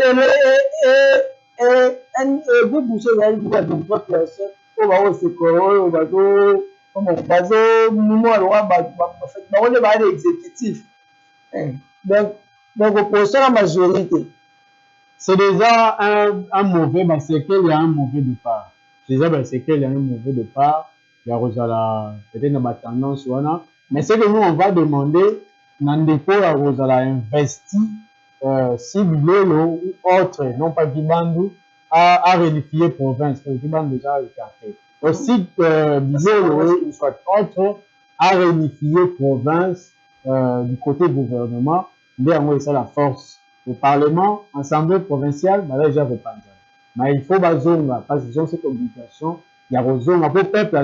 [SPEAKER 2] bougez là, vous avez une autre personne. On va aussi corroger, on va go, on va go, nous on va l'exécutif. Donc, opposition la majorité.
[SPEAKER 3] C'est déjà un mauvais, c'est qu'il y a un mauvais départ. Déjà, c'est qu'il y a un mauvais départ. Il y a peut-être une tendance, mais c'est que nous, on va demander, Nandeko, à Rosala investi, si Bilolo ou autre, non pas Bibandu, à réunifier province, parce que Bibandu déjà écarté. Aussi, Bilolo ou soit autre, à réunifier province du côté gouvernement, bien, c'est la force. Le Parlement, Assemblée provinciale, là, déjà, vous pas. Mais il faut bazonga, parce qu'ils ont cette obligation. Il y a bazonga, pour peuple,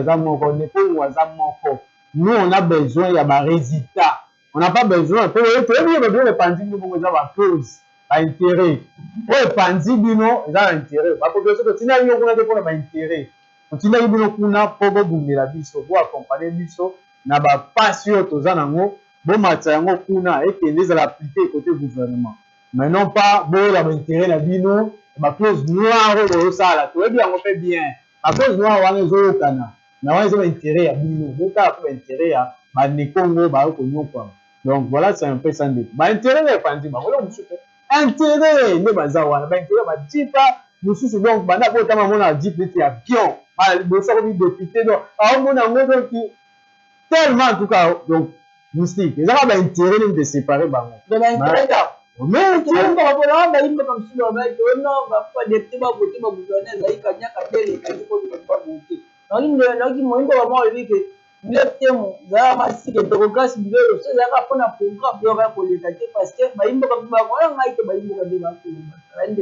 [SPEAKER 3] nous, on a besoin, il y a des résultats. On n'a pas besoin, pour le pandit, nous avons la cause, l'intérêt. Pour le pandit, nous avons l'intérêt. La population, continue à avoir l'intérêt. Continue à avoir pour vous la biso, pour accompagner biso, n'a pas sûr, tous en haut, bon matin, kuna, et que les appliquer côté gouvernement. Mais non pas, bon, l'intérêt, la bino, ma clause noire, ça, là, tout est bien, on fait bien. Ma clause noire, on est au Ghana. Mais on a intérêt à bino, bon, t'as pas intérêt à, Congo, quoi. Donc, voilà, c'est un peu ça. Intérêt, n'est pas dit, voilà, on se fait. Intérêt, ne bazawa, intérêt, dit pas, nous sommes donc, bana, pour ta maman, a dit, petit avion, le service député, donc, on a un qui, tellement, en tout cas, donc, mystique. Ils ont intérêt de séparer,
[SPEAKER 2] de l'intérêt,
[SPEAKER 3] mais
[SPEAKER 2] tu vois, par rapport à il me comme si on va non, va pas des petits voter, va gouverner, là, il y a qu'à faire les cadeaux pour ne pas voter. Donc, il va vraiment lui que le thème, ça va masser que progrès, il veut aussi, ça va prendre un programme, il va pour les cadeaux parce que, il me comme ça, on a été, il me comme ça, il me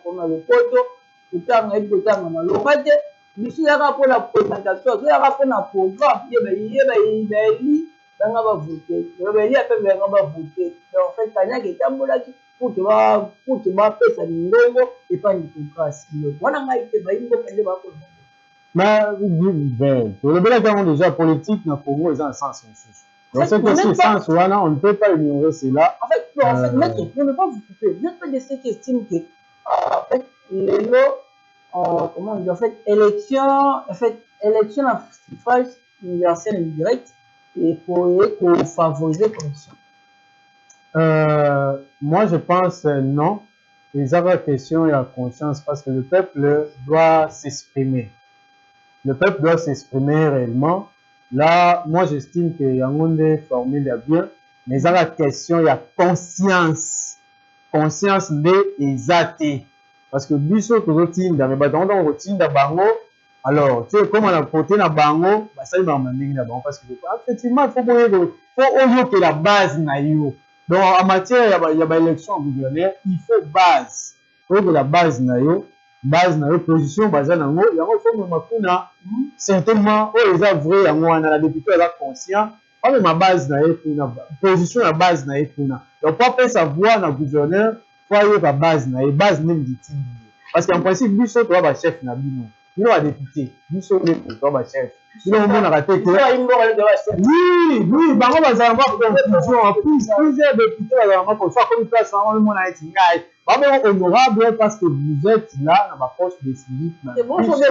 [SPEAKER 2] comme ça, le photo, le temps, le temps, le matin, mais si ça va pour la présentation, ça va prendre un programme, il va voter. Il a fait vraiment voter. Donc, en fait, Tania qui est un peu là pour que tu vas faire ça et pas une démocratie. On a été baillé pour faire des vacances.
[SPEAKER 3] Mais, le bel déjà politique, dans le Congo, ils ont un sens. Donc, ce sens, on ne peut pas ignorer cela.
[SPEAKER 2] En fait, maître, pour ne pas vous couper, vous n'êtes pas de ceux qui estiment que, en fait, comment on dit, en fait, élection à suffrage universel et direct, et pour favoriser comme ça.
[SPEAKER 3] Moi, je pense non. Ils ont la question et la conscience parce que le peuple doit s'exprimer. Le peuple doit s'exprimer réellement. Là, moi, j'estime qu'il y a une formule bien, mais ils ont la question, il y a conscience. Conscience des athées. Parce que biso tout routine dans les bâtons dans routine de bango. Alors, tu sais, comme on a porté dans bango, ça il m'a amené dans bango parce que effectivement, il faut que la base na yo. Donc, en matière, il y a élection gouverneur, il faut base. Il faut que la base na yo, position, base na yo, il y a un faut makuna certainement, ils ont vrai, la députée elle a conscient. Comme ma base na yo, position la base na yo. Donc, pour faire savoir na gouverneur, faut y avoir base na yo, base même du team. Parce qu'en principe, lui, c'est toi, chef na bino. bino badepute biso nde to bachef bino omonaka te te oui bango bazala mwa confusion plusieurs députés bazala mwa confusion akomi place nango omona neti ngai babongo honorable parce que vous êtes là na baposte de civique biso nde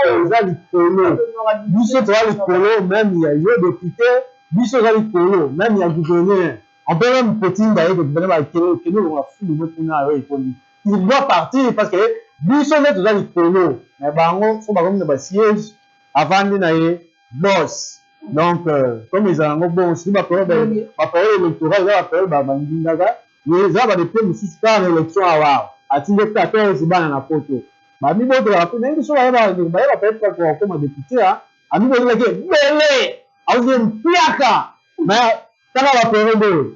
[SPEAKER 3] toza likolo biso toza likolo même ya yo député biso toza likolo même ya gouverneur on peut même kotinda ye que gouverneur bakende longa fulu kuna oyo etoli il doit partir parce que biso nde toza likolo mais bango so bakomi na basiège avandi na ye boss donc comme ezala yango bon soki bapériode électoral eza bapériode babandingaka eza badepute mosusu kaka na élection awa atindi 14 bana na poto bamibotoka mpe nayebi so bayeba peut-être kokoma député amibotelaki ebele aozie mpiaka mais kaka bapériode oyo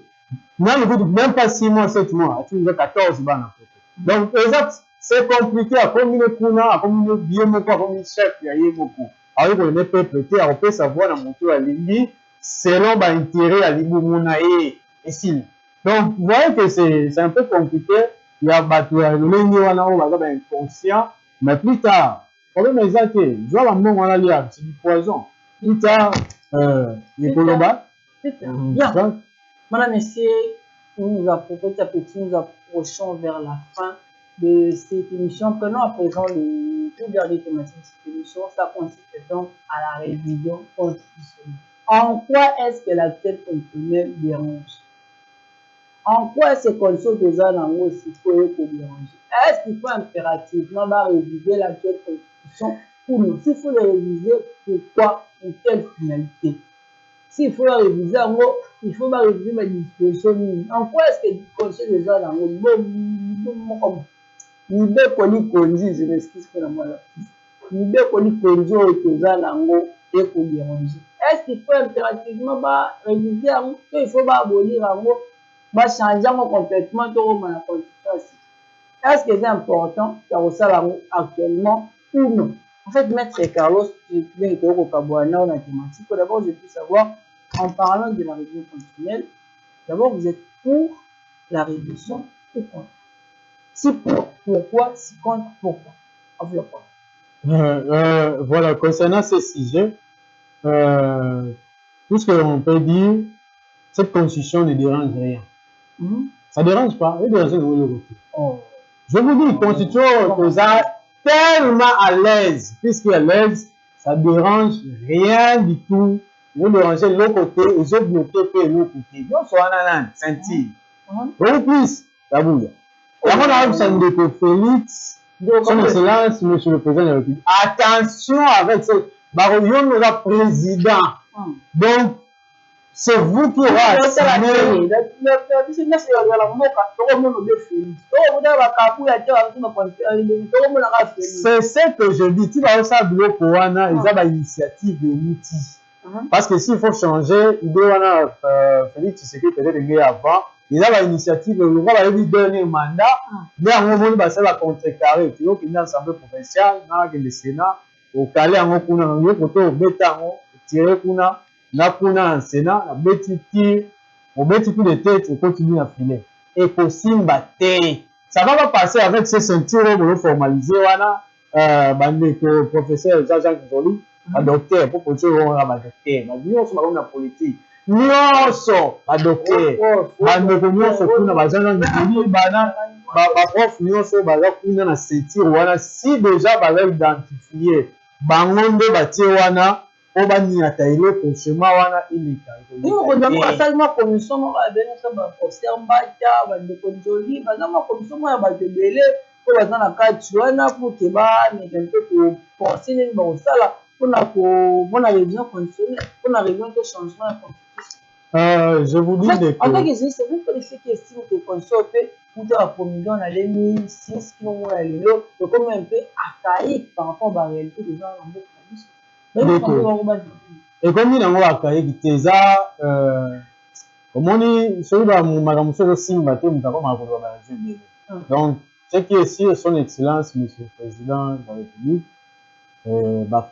[SPEAKER 3] nani kutu même pas 6 mois 7 mois atindi 14 bana na poto donc exact c'est compliqué akomi ne kuna akomi ne bien moko akomi chef ya ye moko aoyi kolene peuple te akopesa voix na moto alingi selon baintérêt alingi omona ye esili donc vous voyez que c'est un peu compliqué il y a bato ya lolenge wana oyo baza bainconscient mais plus tard problème eza te zwa bambongo wana lia c'est du poison plus tard ekoloba
[SPEAKER 2] bien madame messieurs nous approchons vers la fin de cette émission. Prenons à présent le tout dernier thématique de cette émission. Ça consiste donc à la révision constitutionnelle. En quoi est-ce que l'actuel constitutionnel dérange? En quoi est-ce que conditions déjà dans le citoyen pour déranger? Est-ce qu'il faut impérativement réviser l'actuelle constitution ou non? S'il faut le réviser, pourquoi? Pour quelle finalité? S'il faut la réviser, en gros, il faut réviser ma disposition. En quoi est-ce que les conditions déjà dans le nibe koli konzi, je m'excuse pour la maladie. Nibe koli konzi au toza lango et pour déranger. Est-ce qu'il faut impérativement réviser en gros? Il faut abolir en gros, changer complètement tout la constitution. Est-ce que c'est important car ça actuellement ou non? En fait, Maître Carlos, je viens de au Kabouana en thématique. D'abord, je peux savoir, en parlant de la révision constitutionnelle, d'abord, vous êtes pour la révision ou contre? Si pour, pourquoi? Si contre, pourquoi?
[SPEAKER 3] Voilà, concernant ce sujet, tout ce que l'on peut dire, cette constitution ne dérange rien. Ça ne dérange pas, elle dérange le côté. Je vous dis, constitution tellement à l'aise, puisqu'il est à l'aise, ça ne dérange rien du tout. Vous dérangez l'autre côté, et je bloqué l'autre côté. Donc, soit un senti. Donc, plus, la bouille. La de Félix, son excellence, monsieur le président de la République. Attention avec ce barouillon de la président. Donc, c'est vous qui aurez assigné. C'est ce que je dis. Tu vas aussi bloquer Wana, ils ont l'initiative de l'outil. Parce que s'il faut changer, il doit Félix, tu sais que peut-être le gars avant. Il a l'initiative, il va lui donner un mandat, mais à un moment, il va contrecarrer. Tu vois qu'il y a une assemblée provinciale, le Sénat, au Calais, au côté au Bétan, au tiré Kuna, na Kuna en Sénat, la bêtise tire, au bêtise coup de tête, on continue à filer. Et pour Simba, ça va pas passer avec ces ceintures pour le formaliser, voilà, le professeur Jean-Jacques Joly, un docteur, pour poser un docteur, mais nous, on se met dans la politique. Nyonso adopté bandeko nyonso kuna bazana ngeli bana prof nyonso baza kuna na ceinture wana si déjà baza identifié bango nde batie wana po baniata eloko chemin wana ilika
[SPEAKER 2] asalima commission moko abenisa baprofesseur Mbata bandeko Njoli baza ma commission moko ya bato ebele po baza na kati wana po ke bameka mpe kopense nini bakosala mpona révision constitutionnelle mpona révision de changement ya
[SPEAKER 3] je vous dis que
[SPEAKER 2] en tant que c'est vous qui estime que constitution peut monter à promulguer en 2006 qui ont moins l'élo donc comme un peu archaïque par rapport à la réalité des gens en mot
[SPEAKER 3] et comme il y a un mot archaïque c'est ça omoni celui là makambo soko simba te mutako makolo ba région donc ce qui est sûr son excellence monsieur le président de la République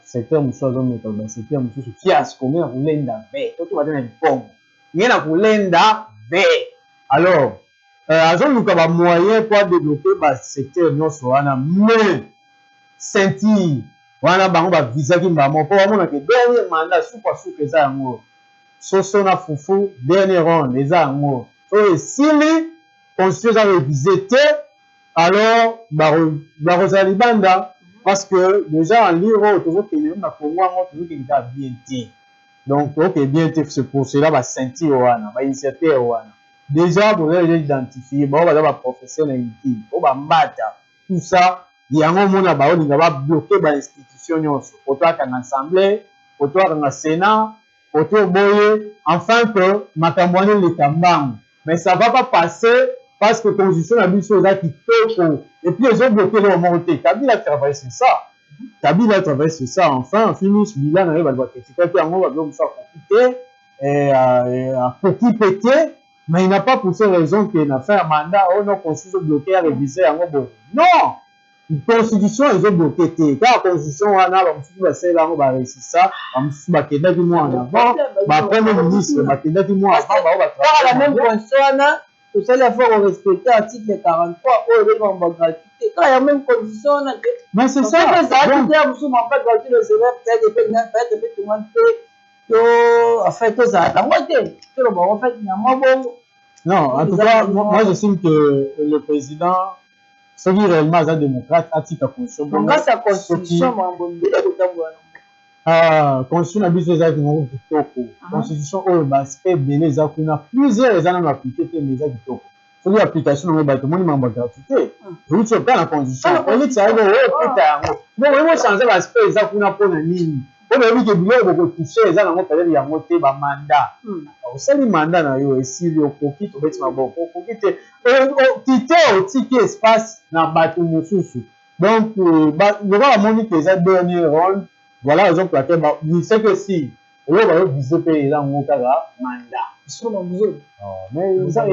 [SPEAKER 3] secteur mosusu azomeka basecteur mosusu fiasco ngai na kolenda ve toto baza na lipongo ngai na kolenda ve alors azoluka ba moyen pour développer ba secteur nyonso wana mais sentir wana bango ba visa ki mbamo po bamona ke dernier mandat suka eza yango soso na fufu dernier ronde eza yango so esili constitution eza révisé te alors bakozala libanda parce que déjà en lire tozokende na Congo yango tozokende ka bien te donc ok bien te c'est pour cela ba sentir wana ba initiateur wana déjà vous avez identifié bon ba professionnel qui o ba mbata tout ça yango mona ba olinga ba bloquer ba institution nyonso poto aka na assemblée poto aka na sénat poto boye enfin que makambo wana le kambango mais ça va pas passer parce que constitution na biso eza kitoko et puis ils ont bloqué le monté Kabila travaille sur ça Kabila travaille sur ça enfin finish bilan na ba critiquer pe yango ba bien ça profiter et à petit pété mais il n'a pas pour ces raisons qu'il a fait un mandat ou non constitution bloquée à réviser yango bon non constitution ils ont bloqué te car constitution wana ba mususu ba sala yango ba réussir ça ba mususu ba kenda ki moi en avant ba premier ministre ba kenda ki moi avant ba
[SPEAKER 2] travailler la même constitution wana tout ça il faut respecter article 43 ou le nombre gratuité quand il y a même constitution wana
[SPEAKER 3] mais c'est ça
[SPEAKER 2] ça donc mususu ma pas gratuité le sévère peut-être tout le monde en fait tout ça en fait
[SPEAKER 3] non en tout cas moi j'estime que le président celui réellement est un démocrate a tika constitution
[SPEAKER 2] donc sa constitution
[SPEAKER 3] constitution na biso eza kingo kitoko constitution oyo baspect ebele eza kuna plusieurs eza nano appliqué te mais eza kitoko soki application nango bato moni mambo ya gratuité outi ope na constitution eliti yango oyo peta yango bon oyemo change baspect eza kuna mpona nini po nayebi ke biloko bokotouche eza nango peut-être yango te bamanda osali manda na yo esili okoki tobeti maboko okoki te kite otiki espace na bato mosusu donc lokola bamoni ke eza dernier ronde voilà la raison pour laquelle c'est que si on va viser pays là on kaka mandat
[SPEAKER 2] ils sont dans
[SPEAKER 3] mais ça